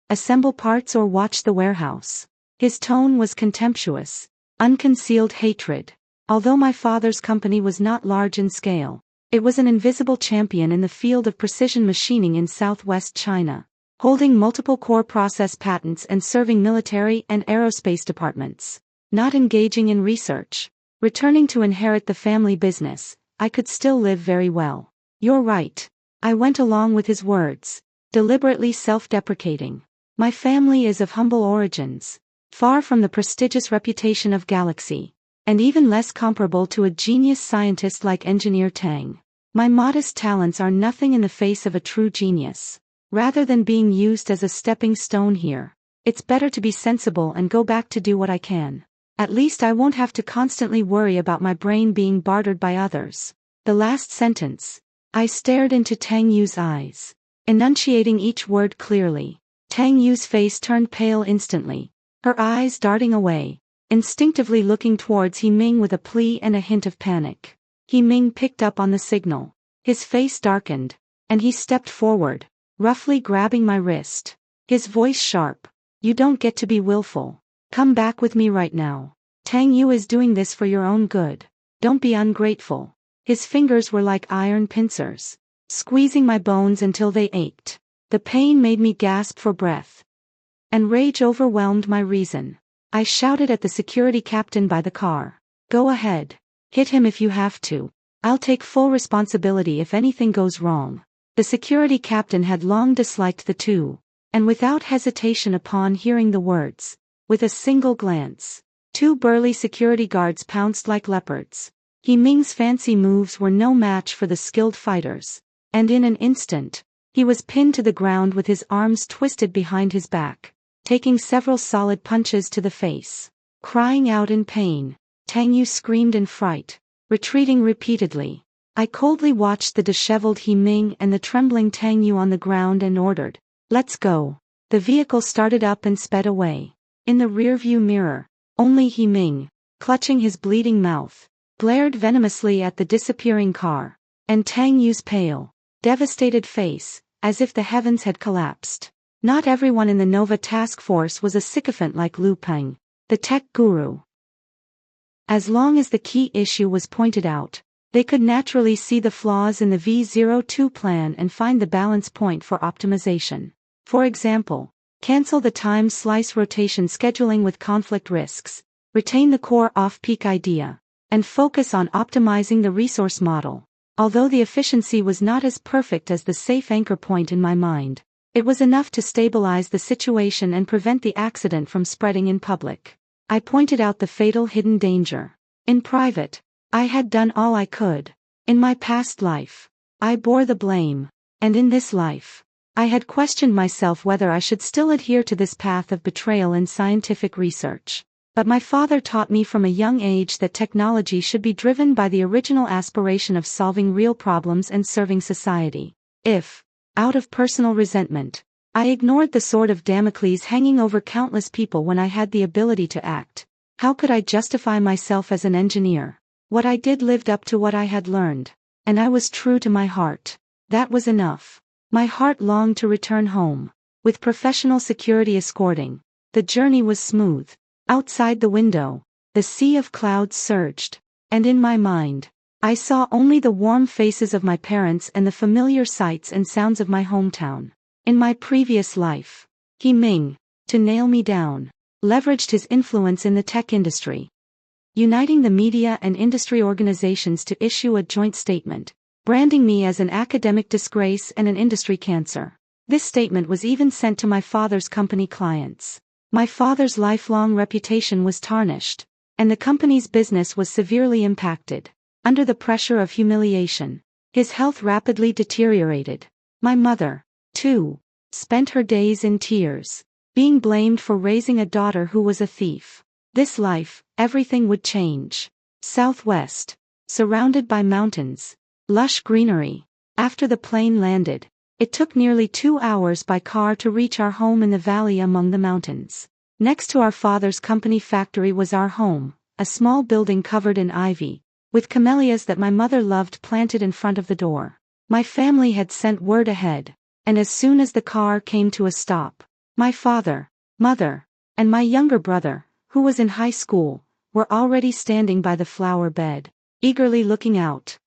Assemble parts or watch the warehouse. His tone was contemptuous, unconcealed hatred. Although my father's company was not large in scale, it was an invisible champion in the field of precision machining in southwest China, holding multiple core process patents and serving military and aerospace departments. Not engaging in research, returning to inherit the family business, I could still live very well. You're right. I went along with his words, deliberately self-deprecating. My family is of humble origins, far from the prestigious reputation of Galaxy, and even less comparable to a genius scientist like Engineer Tang. My modest talents are nothing in the face of a true genius. Rather than being used as a stepping stone here, it's better to be sensible and go back to do what I can. At least I won't have to constantly worry about my brain being bartered by others. The last sentence. I stared into Tang Yu's eyes, enunciating each word clearly. Tang Yu's face turned pale instantly, her eyes darting away, instinctively looking towards He Ming with a plea and a hint of panic. He Ming picked up on the signal. His face darkened, and he stepped forward, roughly grabbing my wrist. His voice sharp. You don't get to be willful. Come back with me right now. Tang Yu is doing this for your own good. Don't be ungrateful. His fingers were like iron pincers, squeezing my bones until they ached. The pain made me gasp for breath, and rage overwhelmed my reason. I shouted at the security captain by the car. Go ahead. Hit him if you have to. I'll take full responsibility if anything goes wrong. The security captain had long disliked the two, and without hesitation upon hearing the words, with a single glance, two burly security guards pounced like leopards. He Ming's fancy moves were no match for the skilled fighters, and in an instant, he was pinned to the ground with his arms twisted behind his back, taking several solid punches to the face. Crying out in pain, Tang Yu screamed in fright, retreating repeatedly. I coldly watched the disheveled He Ming and the trembling Tang Yu on the ground and ordered, "Let's go." The vehicle started up and sped away. In the rearview mirror, only He Ming, clutching his bleeding mouth, glared venomously at the disappearing car, and Tang Yu's pale, devastated face, as if the heavens had collapsed. Not everyone in the Nova task force was a sycophant like Lu Peng, the tech guru. As long as the key issue was pointed out, They could naturally see the flaws in the V02 plan and find the balance point for optimization. For example, cancel the time slice rotation scheduling with conflict risks, retain the core off-peak idea, and focus on optimizing the resource model. Although the efficiency was not as perfect as the safe anchor point in my mind, it was enough to stabilize the situation and prevent the accident from spreading in public. I pointed out the fatal hidden danger. In private, I had done all I could. In my past life, I bore the blame. And in this life, I had questioned myself whether I should still adhere to this path of betrayal in scientific research. But my father taught me from a young age that technology should be driven by the original aspiration of solving real problems and serving society. If, out of personal resentment, I ignored the sword of Damocles hanging over countless people when I had the ability to act, how could I justify myself as an engineer? What I did lived up to what I had learned, and I was true to my heart. That was enough. My heart longed to return home. With professional security escorting, the journey was smooth. Outside the window, the sea of clouds surged, and in my mind, I saw only the warm faces of my parents and the familiar sights and sounds of my hometown. In my previous life, He Ming, to nail me down, leveraged his influence in the tech industry, uniting the media and industry organizations to issue a joint statement, branding me as an academic disgrace and an industry cancer. This statement was even sent to my father's company clients. My father's lifelong reputation was tarnished, and the company's business was severely impacted. Under the pressure of humiliation, his health rapidly deteriorated. My mother, too, spent her days in tears, being blamed for raising a daughter who was a thief. This life, everything would change. Southwest, surrounded by mountains, lush greenery. After the plane landed, it took nearly 2 hours by car to reach our home in the valley among the mountains. Next to our father's company factory was our home, a small building covered in ivy, with camellias that my mother loved planted in front of the door. My family had sent word ahead, and as soon as the car came to a stop, my father, mother, and my younger brother, who was in high school, were already standing by the flower bed, eagerly looking out.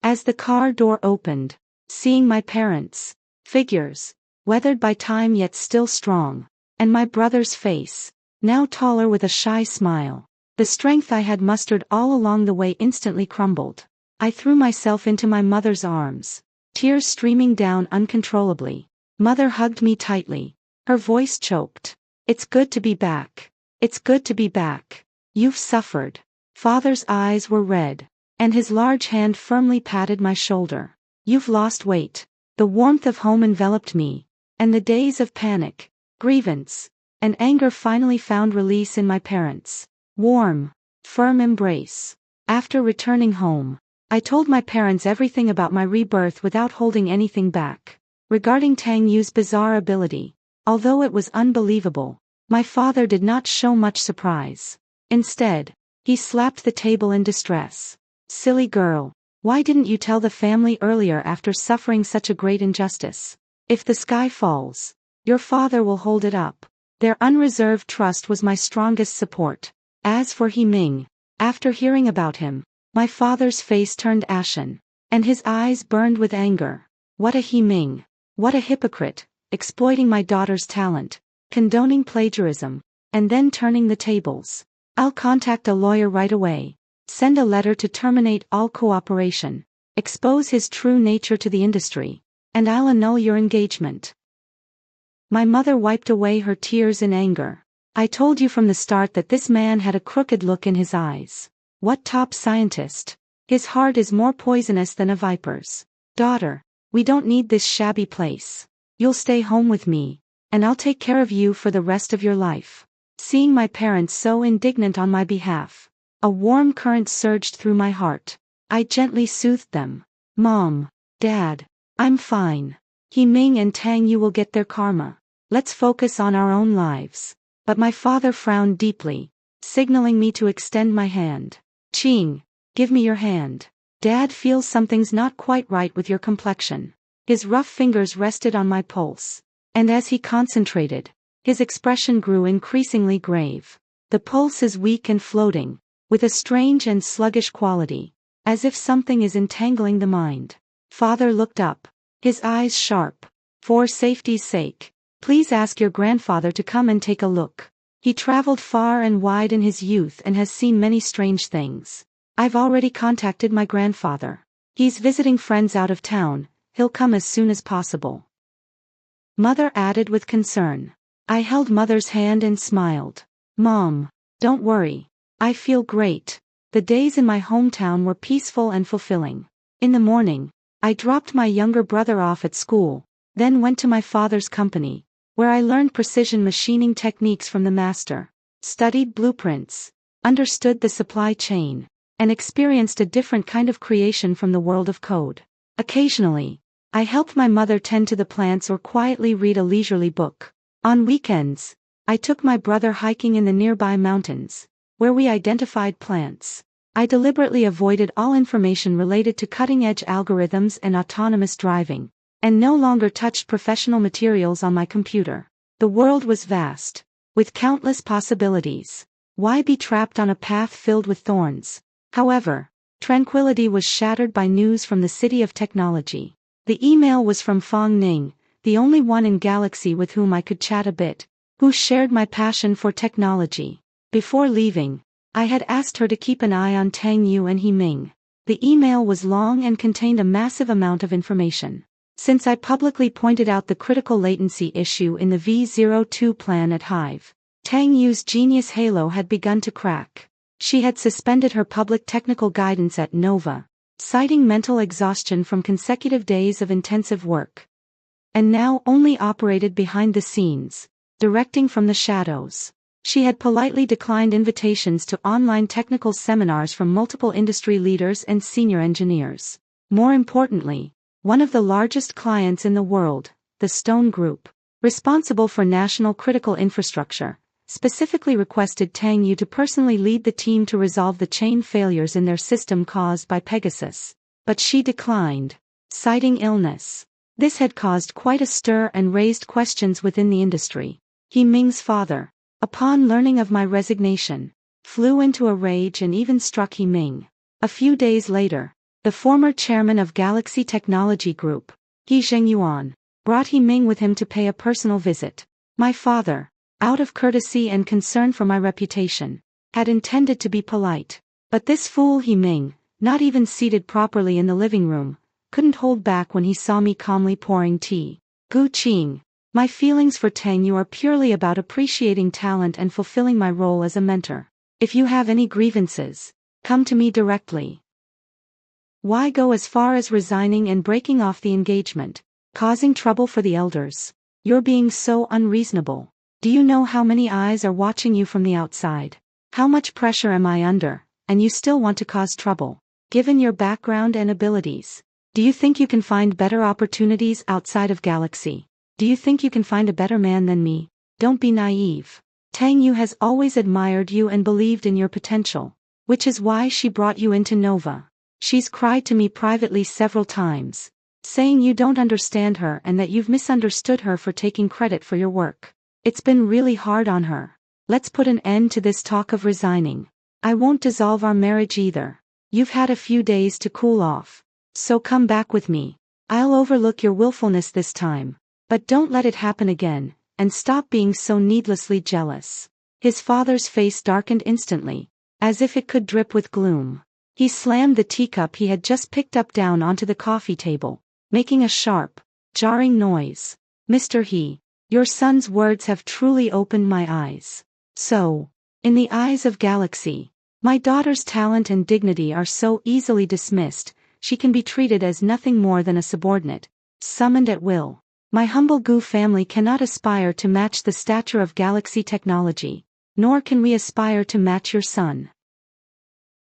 As the car door opened, seeing my parents' figures, weathered by time yet still strong, and my brother's face, now taller with a shy smile, the strength I had mustered all along the way instantly crumbled. I threw myself into my mother's arms, tears streaming down uncontrollably. Mother hugged me tightly, her voice choked. "It's good to be back. It's good to be back. You've suffered." Father's eyes were red, and his large hand firmly patted my shoulder. "You've lost weight." The warmth of home enveloped me, and the days of panic, grievance, and anger finally found release in my parents' warm, firm embrace. After returning home, I told my parents everything about my rebirth without holding anything back. Regarding Tang Yu's bizarre ability, although it was unbelievable, my father did not show much surprise. Instead, he slapped the table in distress. "Silly girl. Why didn't you tell the family earlier after suffering such a great injustice? If the sky falls, your father will hold it up." Their unreserved trust was my strongest support. As for He Ming, after hearing about him, my father's face turned ashen, and his eyes burned with anger. What a He Ming! What a hypocrite, exploiting my daughter's talent, condoning plagiarism, and then turning the tables. "I'll contact a lawyer right away. Send a letter to terminate all cooperation, expose his true nature to the industry, and I'll annul your engagement." My mother wiped away her tears in anger. "I told you from the start that this man had a crooked look in his eyes. What top scientist? His heart is more poisonous than a viper's. Daughter, we don't need this shabby place. You'll stay home with me, and I'll take care of you for the rest of your life." Seeing my parents so indignant on my behalf, a warm current surged through my heart. I gently soothed them. "Mom, Dad, I'm fine. He Ming and Tang Yu will get their karma. Let's focus on our own lives." But my father frowned deeply, signaling me to extend my hand. "Ching, give me your hand. Dad feels something's not quite right with your complexion." His rough fingers rested on my pulse, and as he concentrated, his expression grew increasingly grave. "The pulse is weak and floating, with a strange and sluggish quality. as if something is entangling the mind. Father looked up, his eyes sharp. For safety's sake, please ask your grandfather to come and take a look. He traveled far and wide in his youth and has seen many strange things. I've already contacted my grandfather. He's visiting friends out of town, he'll come as soon as possible. Mother added with concern. I held Mother's hand and smiled. Mom, don't worry. I feel great. The days in my hometown were peaceful and fulfilling. In the morning, I dropped my younger brother off at school, then went to my father's company, where I learned precision machining techniques from the master, studied blueprints, understood the supply chain, and experienced a different kind of creation from the world of code. Occasionally, I helped my mother tend to the plants or quietly read a leisurely book. On weekends, I took my brother hiking in the nearby mountains, where we identified plants. I deliberately avoided all information related to cutting-edge algorithms and autonomous driving, and no longer touched professional materials on my computer. The world was vast, with countless possibilities. Why be trapped on a path filled with thorns? However, tranquility was shattered by news from the city of technology. The email was from Fong Ning, the only one in Galaxy with whom I could chat a bit, who shared my passion for technology. Before leaving, I had asked her to keep an eye on Tang Yu and He Ming. The email was long and contained a massive amount of information. Since I publicly pointed out the critical latency issue in the V02 plan at Hive, Tang Yu's genius halo had begun to crack. She had suspended her public technical guidance at Nova, citing mental exhaustion from consecutive days of intensive work. And now only operated behind the scenes, directing from the shadows. She had politely declined invitations to online technical seminars from multiple industry leaders and senior engineers. More importantly, one of the largest clients in the world, the Stone Group, responsible for national critical infrastructure, specifically requested Tang Yu to personally lead the team to resolve the chain failures in their system caused by Pegasus. But she declined, citing illness. This had caused quite a stir and raised questions within the industry. He Ming's father, upon learning of my resignation, flew into a rage and even struck He Ming. A few days later, the former chairman of Galaxy Technology Group, He Zhengyuan, brought He Ming with him to pay a personal visit. My father, out of courtesy and concern for my reputation, had intended to be polite. But this fool He Ming, not even seated properly in the living room, couldn't hold back when he saw me calmly pouring tea. Gu Qing, my feelings for Tang Yu are purely about appreciating talent and fulfilling my role as a mentor. If you have any grievances, come to me directly. Why go as far as resigning and breaking off the engagement, causing trouble for the elders? You're being so unreasonable. Do you know how many eyes are watching you from the outside? How much pressure am I under, and you still want to cause trouble? Given your background and abilities, do you think you can find better opportunities outside of Galaxy? Do you think you can find a better man than me? Don't be naive. Tang Yu has always admired you and believed in your potential, which is why she brought you into Nova. She's cried to me privately several times, saying you don't understand her and that you've misunderstood her for taking credit for your work. It's been really hard on her. Let's put an end to this talk of resigning. I won't dissolve our marriage either. You've had a few days to cool off. So come back with me. I'll overlook your willfulness this time. But don't let it happen again, and stop being so needlessly jealous. His father's face darkened instantly, as if it could drip with gloom. He slammed the teacup he had just picked up down onto the coffee table, making a sharp, jarring noise. Mr. He, your son's words have truly opened my eyes. So, in the eyes of Galaxy, my daughter's talent and dignity are so easily dismissed, she can be treated as nothing more than a subordinate, summoned at will. My humble Gu family cannot aspire to match the stature of Galaxy Technology, nor can we aspire to match your son.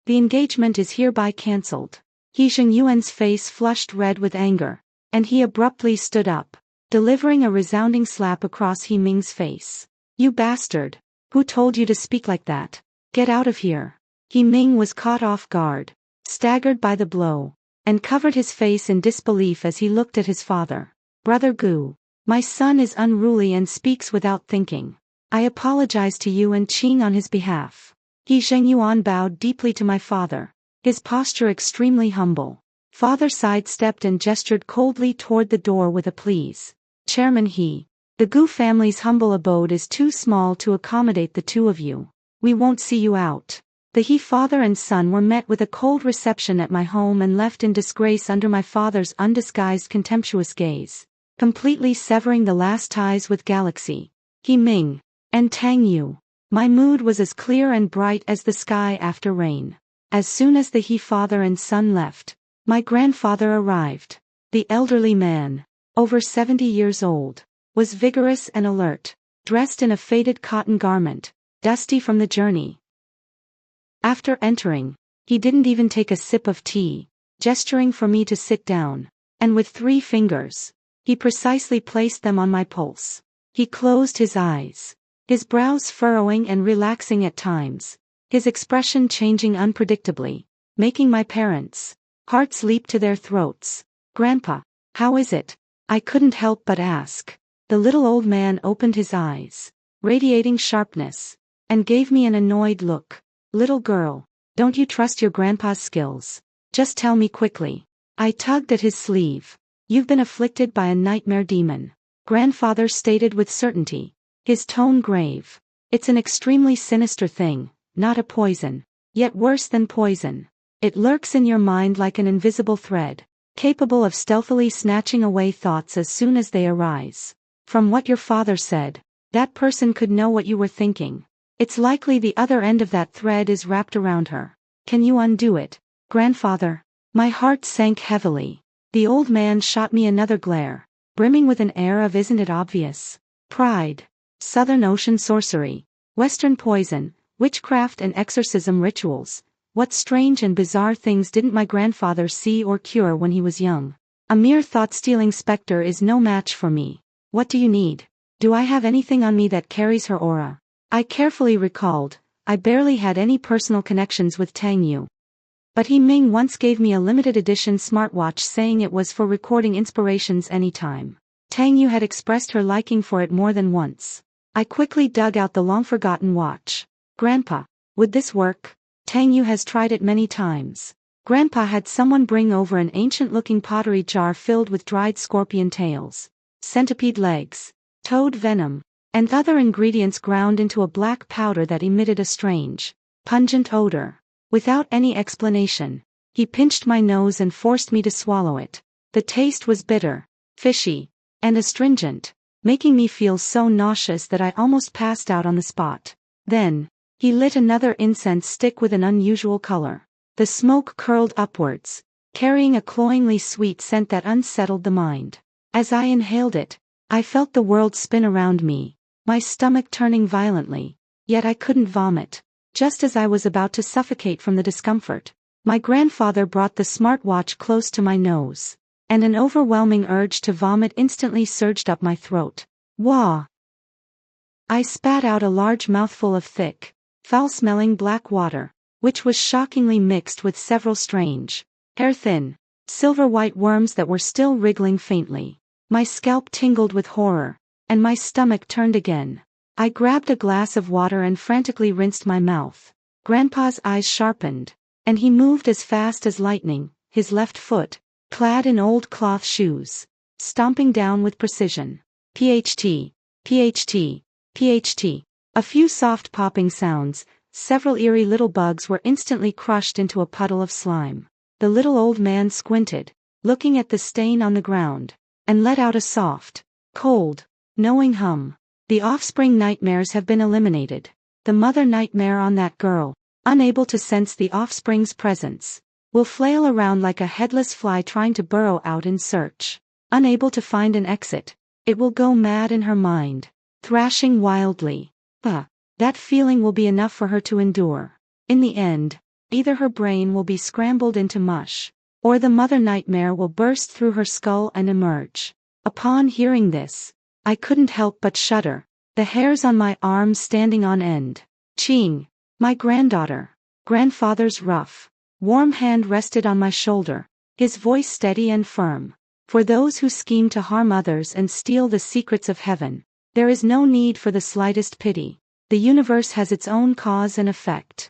The engagement is hereby cancelled. He Zhengyuan's face flushed red with anger, and he abruptly stood up, delivering a resounding slap across He Ming's face. You bastard! Who told you to speak like that? Get out of here! He Ming was caught off guard, staggered by the blow, and covered his face in disbelief as he looked at his father. Brother Gu, my son is unruly and speaks without thinking. I apologize to you and Qing on his behalf. He Zhengyuan bowed deeply to my father, his posture extremely humble. Father sidestepped and gestured coldly toward the door with a please. Chairman the Gu family's humble abode is too small to accommodate the two of you. We won't see you out. The father and son were met with a cold reception at my home and left in disgrace under my father's undisguised contemptuous gaze, completely severing the last ties with Galaxy, Ming, and Tang Yu. My mood was as clear and bright as the sky after rain. As soon as the father and son left, my grandfather arrived. The elderly man, over 70 years old, was vigorous and alert, dressed in a faded cotton garment, dusty from the journey. After entering, he didn't even take a sip of tea, gesturing for me to sit down, and with 3 fingers, he precisely placed them on my pulse. He closed his eyes, his brows furrowing and relaxing at times, his expression changing unpredictably, making my parents' hearts leap to their throats. "Grandpa, how is it?" I couldn't help but ask. The little old man opened his eyes, radiating sharpness, and gave me an annoyed look. "Little girl, don't you trust your grandpa's skills? Just tell me quickly." I tugged at his sleeve. "You've been afflicted by a nightmare demon," grandfather stated with certainty, his tone grave. "It's an extremely sinister thing, not a poison, yet worse than poison. It lurks in your mind like an invisible thread, capable of stealthily snatching away thoughts as soon as they arise. From what your father said, that person could know what you were thinking. It's likely the other end of that thread is wrapped around her. Can you undo it, grandfather?" My heart sank heavily. The old man shot me another glare, brimming with an air of "Isn't it obvious?" Pride, Southern Ocean sorcery, Western poison, witchcraft and exorcism rituals. What strange and bizarre things didn't my grandfather see or cure when he was young? A mere thought-stealing specter is no match for me. What do you need? Do I have anything on me that carries her aura? I carefully recalled. I barely had any personal connections with Tang Yu. But Ming once gave me a limited edition smartwatch saying it was for recording inspirations anytime. Tang Yu had expressed her liking for it more than once. I quickly dug out the long-forgotten watch. "Grandpa, would this work? Tang Yu has tried it many times." Grandpa had someone bring over an ancient-looking pottery jar filled with dried scorpion tails, centipede legs, toad venom, and other ingredients ground into a black powder that emitted a strange, pungent odor. Without any explanation, he pinched my nose and forced me to swallow it. The taste was bitter, fishy, and astringent, making me feel so nauseous that I almost passed out on the spot. Then, he lit another incense stick with an unusual color. The smoke curled upwards, carrying a cloyingly sweet scent that unsettled the mind. As I inhaled it, I felt the world spin around me, my stomach turning violently, yet I couldn't vomit. Just as I was about to suffocate from the discomfort, my grandfather brought the smartwatch close to my nose, and an overwhelming urge to vomit instantly surged up my throat. Wah! I spat out a large mouthful of thick, foul-smelling black water, which was shockingly mixed with several strange, hair-thin, silver-white worms that were still wriggling faintly. My scalp tingled with horror, and my stomach turned again. I grabbed a glass of water and frantically rinsed my mouth. Grandpa's eyes sharpened, and he moved as fast as lightning, his left foot, clad in old cloth shoes, stomping down with precision. PHT, PHT, PHT. A few soft popping sounds, several eerie little bugs were instantly crushed into a puddle of slime. The little old man squinted, looking at the stain on the ground, and let out a soft, cold, knowing hum. The offspring nightmares have been eliminated. The mother nightmare on that girl, unable to sense the offspring's presence, will flail around like a headless fly trying to burrow out in search. Unable to find an exit, it will go mad in her mind, thrashing wildly. That feeling will be enough for her to endure. In the end, either her brain will be scrambled into mush, or the mother nightmare will burst through her skull and emerge. Upon hearing this, I couldn't help but shudder, the hairs on my arms standing on end. Ching, my granddaughter. Grandfather's rough, warm hand rested on my shoulder, his voice steady and firm. For those who scheme to harm others and steal the secrets of heaven, there is no need for the slightest pity. The universe has its own cause and effect.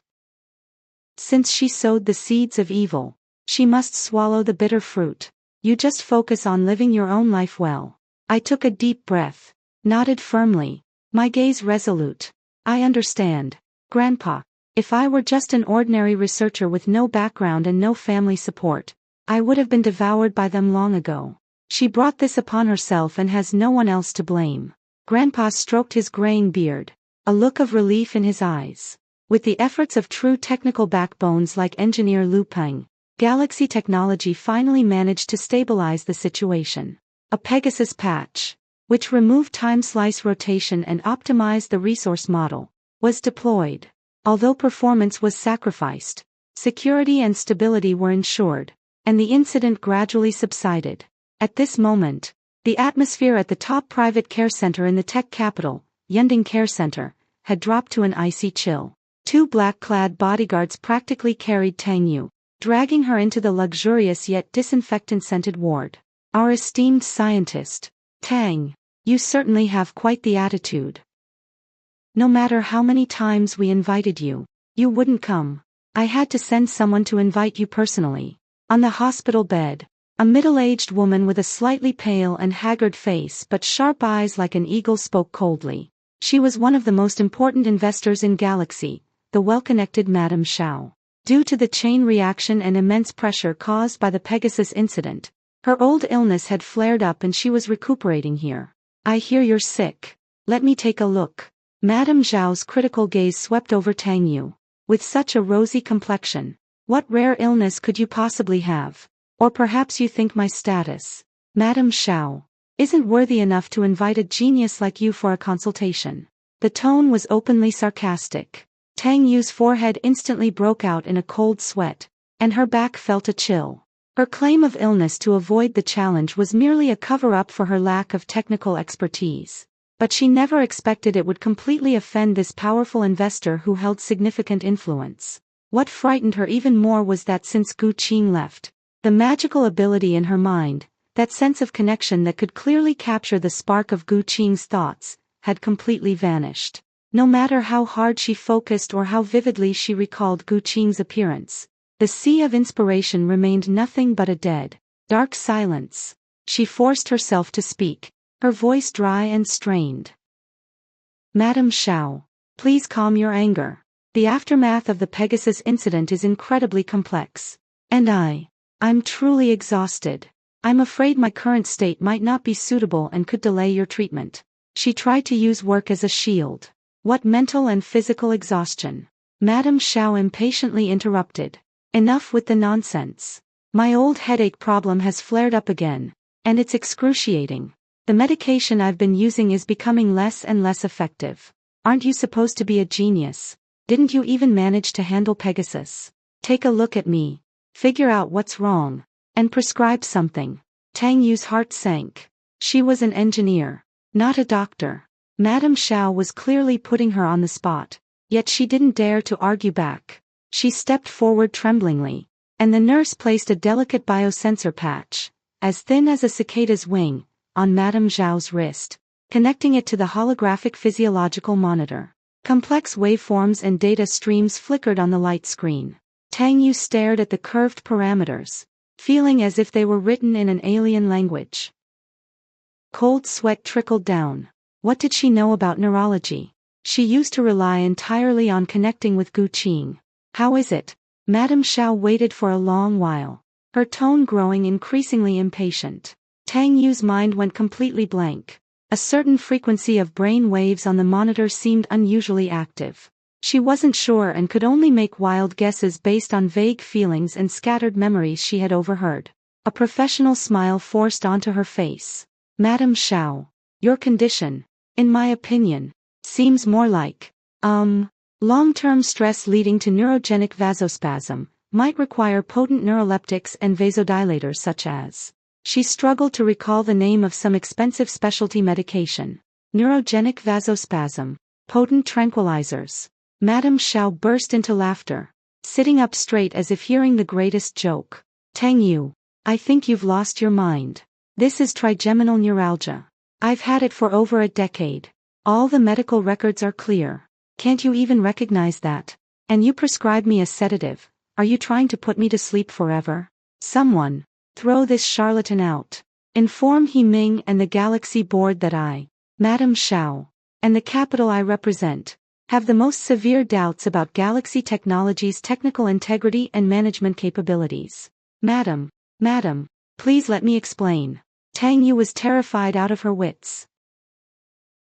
Since she sowed the seeds of evil, she must swallow the bitter fruit. You just focus on living your own life well. I took a deep breath, nodded firmly, my gaze resolute. I understand, Grandpa. If I were just an ordinary researcher with no background and no family support, I would have been devoured by them long ago. She brought this upon herself and has no one else to blame. Grandpa stroked his graying beard, a look of relief in his eyes. With the efforts of true technical backbones like engineer Lu Peng, Galaxy Technology finally managed to stabilize the situation. A Pegasus patch, which removed time-slice rotation and optimized the resource model, was deployed. Although performance was sacrificed, security and stability were ensured, and the incident gradually subsided. At this moment, the atmosphere at the top private care center in the tech capital, Yunding Care Center, had dropped to an icy chill. 2 black-clad bodyguards practically carried Tang Yu, dragging her into the luxurious yet disinfectant-scented ward. Our esteemed scientist, Tang, you certainly have quite the attitude. No matter how many times we invited you, you wouldn't come. I had to send someone to invite you personally. On the hospital bed, a middle-aged woman with a slightly pale and haggard face but sharp eyes like an eagle spoke coldly. She was one of the most important investors in Galaxy, the well-connected Madame Xiao. Due to the chain reaction and immense pressure caused by the Pegasus incident, her old illness had flared up and she was recuperating here. I hear you're sick. Let me take a look. Madame Zhao's critical gaze swept over Tang Yu. With such a rosy complexion, what rare illness could you possibly have? Or perhaps you think my status, Madame Xiao, isn't worthy enough to invite a genius like you for a consultation. The tone was openly sarcastic. Tang Yu's forehead instantly broke out in a cold sweat, and her back felt a chill. Her claim of illness to avoid the challenge was merely a cover-up for her lack of technical expertise. But she never expected it would completely offend this powerful investor who held significant influence. What frightened her even more was that since Gu Qing left, the magical ability in her mind, that sense of connection that could clearly capture the spark of Gu Qing's thoughts, had completely vanished. No matter how hard she focused or how vividly she recalled Gu Qing's appearance, the sea of inspiration remained nothing but a dead, dark silence. She forced herself to speak, her voice dry and strained. Madame Xiao, please calm your anger. The aftermath of the Pegasus incident is incredibly complex. And I'm truly exhausted. I'm afraid my current state might not be suitable and could delay your treatment. She tried to use work as a shield. What mental and physical exhaustion. Madame Xiao impatiently interrupted. Enough with the nonsense. My old headache problem has flared up again, and it's excruciating. The medication I've been using is becoming less and less effective. Aren't you supposed to be a genius? Didn't you even manage to handle Pegasus? Take a look at me. Figure out what's wrong, and prescribe something. Tang Yu's heart sank. She was an engineer, not a doctor. Madame Xiao was clearly putting her on the spot, yet she didn't dare to argue back. She stepped forward tremblingly, and the nurse placed a delicate biosensor patch, as thin as a cicada's wing, on Madame Zhao's wrist, connecting it to the holographic physiological monitor. Complex waveforms and data streams flickered on the light screen. Tang Yu stared at the curved parameters, feeling as if they were written in an alien language. Cold sweat trickled down. What did she know about neurology? She used to rely entirely on connecting with Gu Qing. How is it? Madame Xiao waited for a long while, her tone growing increasingly impatient. Tang Yu's mind went completely blank. A certain frequency of brain waves on the monitor seemed unusually active. She wasn't sure and could only make wild guesses based on vague feelings and scattered memories she had overheard. A professional smile forced onto her face. Madame Xiao, your condition, in my opinion, seems more like, long-term stress leading to neurogenic vasospasm, might require potent neuroleptics and vasodilators such as. She struggled to recall the name of some expensive specialty medication. Neurogenic vasospasm, potent tranquilizers. Madame Xiao burst into laughter, sitting up straight as if hearing the greatest joke. Tang Yu, I think you've lost your mind. This is trigeminal neuralgia. I've had it for over a decade. All the medical records are clear. Can't you even recognize that? And you prescribe me a sedative. Are you trying to put me to sleep forever? Someone, throw this charlatan out. Inform He Ming and the Galaxy Board that I, Madam Xiao, and the capital I represent, have the most severe doubts about Galaxy Technology's technical integrity and management capabilities. Madam, please let me explain. Tang Yu was terrified out of her wits.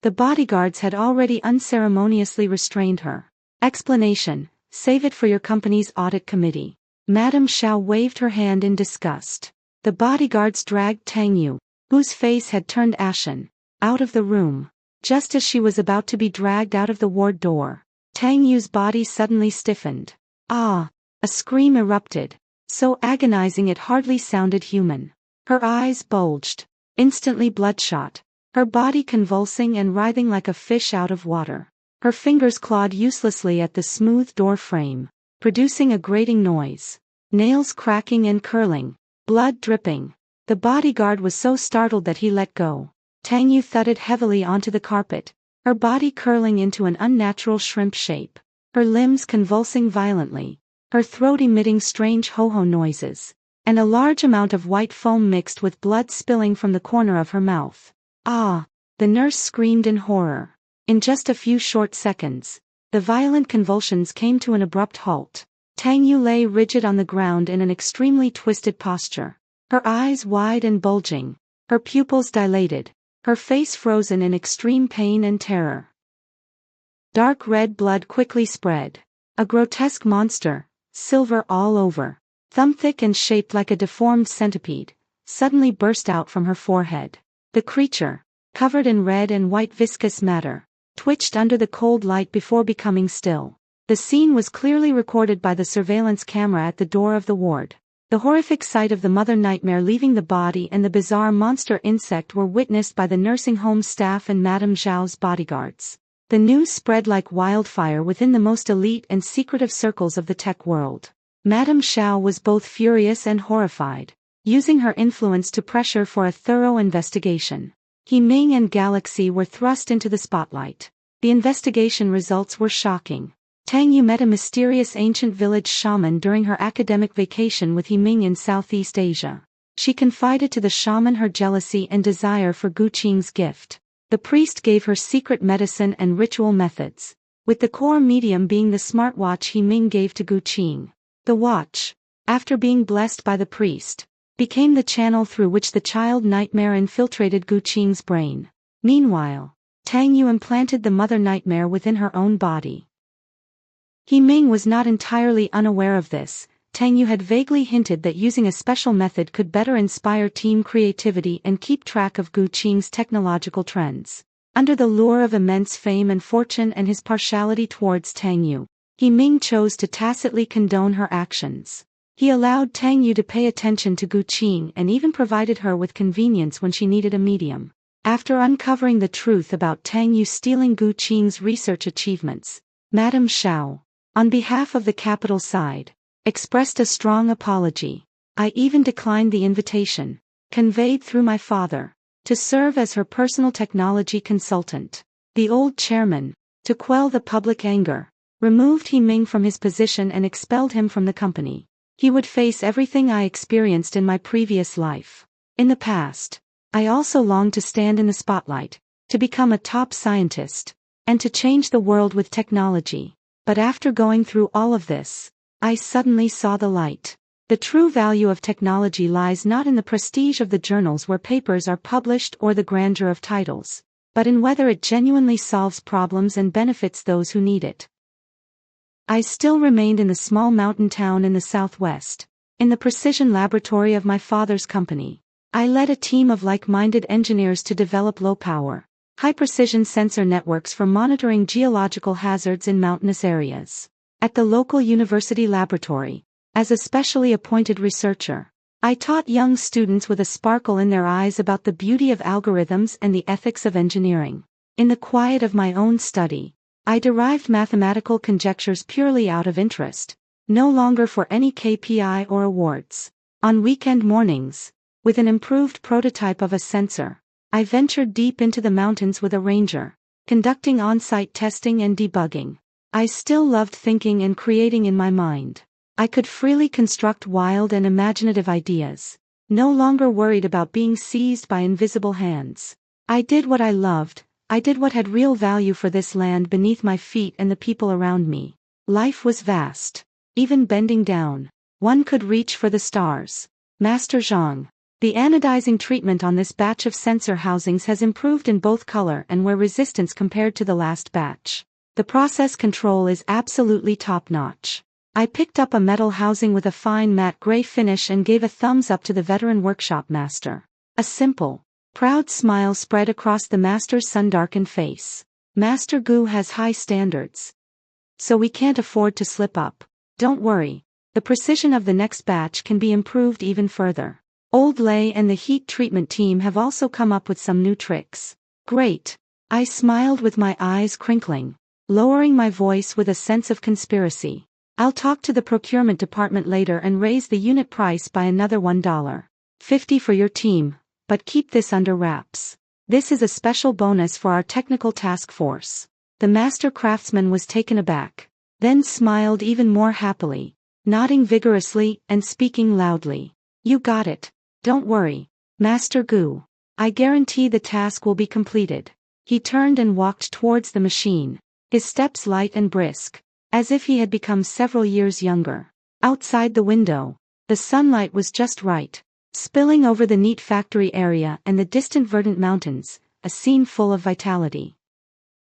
The bodyguards had already unceremoniously restrained her. Explanation, save it for your company's audit committee. Madam Xiao waved her hand in disgust. The bodyguards dragged Tang Yu, whose face had turned ashen, out of the room. Just as she was about to be dragged out of the ward door, Tang Yu's body suddenly stiffened. Ah! A scream erupted, so agonizing it hardly sounded human. Her eyes bulged, instantly bloodshot, her body convulsing and writhing like a fish out of water. Her fingers clawed uselessly at the smooth door frame, producing a grating noise. Nails cracking and curling, blood dripping. The bodyguard was so startled that he let go. Tang Yu thudded heavily onto the carpet, her body curling into an unnatural shrimp shape, her limbs convulsing violently, her throat emitting strange ho-ho noises, and a large amount of white foam mixed with blood spilling from the corner of her mouth. Ah! The nurse screamed in horror. In just a few short seconds, the violent convulsions came to an abrupt halt. Tang Yu lay rigid on the ground in an extremely twisted posture, her eyes wide and bulging, her pupils dilated, her face frozen in extreme pain and terror. Dark red blood quickly spread. A grotesque monster, silver all over, thumb-thick and shaped like a deformed centipede, suddenly burst out from her forehead. The creature, covered in red and white viscous matter, twitched under the cold light before becoming still. The scene was clearly recorded by the surveillance camera at the door of the ward. The horrific sight of the mother nightmare leaving the body and the bizarre monster insect were witnessed by the nursing home staff and Madame Zhao's bodyguards. The news spread like wildfire within the most elite and secretive circles of the tech world. Madame Zhao was both furious and horrified, using her influence to pressure for a thorough investigation. He Ming and Galaxy were thrust into the spotlight. The investigation results were shocking. Tang Yu met a mysterious ancient village shaman during her academic vacation with He Ming in Southeast Asia. She confided to the shaman her jealousy and desire for Gu Qing's gift. The priest gave her secret medicine and ritual methods, with the core medium being the smartwatch He Ming gave to Gu Qing. The watch, after being blessed by the priest, became the channel through which the child nightmare infiltrated Gu Qing's brain. Meanwhile, Tang Yu implanted the mother nightmare within her own body. He Ming was not entirely unaware of this. Tang Yu had vaguely hinted that using a special method could better inspire team creativity and keep track of Gu Qing's technological trends. Under the lure of immense fame and fortune and his partiality towards Tang Yu, He Ming chose to tacitly condone her actions. He allowed Tang Yu to pay attention to Gu Qing and even provided her with convenience when she needed a medium. After uncovering the truth about Tang Yu stealing Gu Qing's research achievements, Madame Xiao, on behalf of the capital side, expressed a strong apology. I even declined the invitation, conveyed through my father, to serve as her personal technology consultant. The old chairman, to quell the public anger, removed He Ming from his position and expelled him from the company. He would face everything I experienced in my previous life. In the past, I also longed to stand in the spotlight, to become a top scientist, and to change the world with technology. But after going through all of this, I suddenly saw the light. The true value of technology lies not in the prestige of the journals where papers are published or the grandeur of titles, but in whether it genuinely solves problems and benefits those who need it. I still remained in the small mountain town in the southwest, in the precision laboratory of my father's company. I led a team of like-minded engineers to develop low-power, high-precision sensor networks for monitoring geological hazards in mountainous areas. At the local university laboratory, as a specially appointed researcher, I taught young students with a sparkle in their eyes about the beauty of algorithms and the ethics of engineering. In the quiet of my own study, I derived mathematical conjectures purely out of interest, no longer for any KPI or awards. On weekend mornings, with an improved prototype of a sensor, I ventured deep into the mountains with a ranger, conducting on-site testing and debugging. I still loved thinking and creating in my mind. I could freely construct wild and imaginative ideas. No longer worried about being seized by invisible hands. I did what I loved. I did what had real value for this land beneath my feet and the people around me. Life was vast. Even bending down, one could reach for the stars. Master Zhang. The anodizing treatment on this batch of sensor housings has improved in both color and wear resistance compared to the last batch. The process control is absolutely top-notch. I picked up a metal housing with a fine matte gray finish and gave a thumbs up to the veteran workshop master. A simple, proud smile spread across the master's sun-darkened face. Master Gu has high standards, so we can't afford to slip up. Don't worry. The precision of the next batch can be improved even further. Old Lei and the heat treatment team have also come up with some new tricks. Great. I smiled with my eyes crinkling, lowering my voice with a sense of conspiracy. I'll talk to the procurement department later and raise the unit price by another $1.50 for your team, but keep this under wraps. This is a special bonus for our technical task force. The master craftsman was taken aback, then smiled even more happily, nodding vigorously and speaking loudly. You got it. Don't worry, Master Gu. I guarantee the task will be completed. He turned and walked towards the machine, his steps light and brisk, as if he had become several years younger. Outside the window, the sunlight was just right, spilling over the neat factory area and the distant verdant mountains, a scene full of vitality.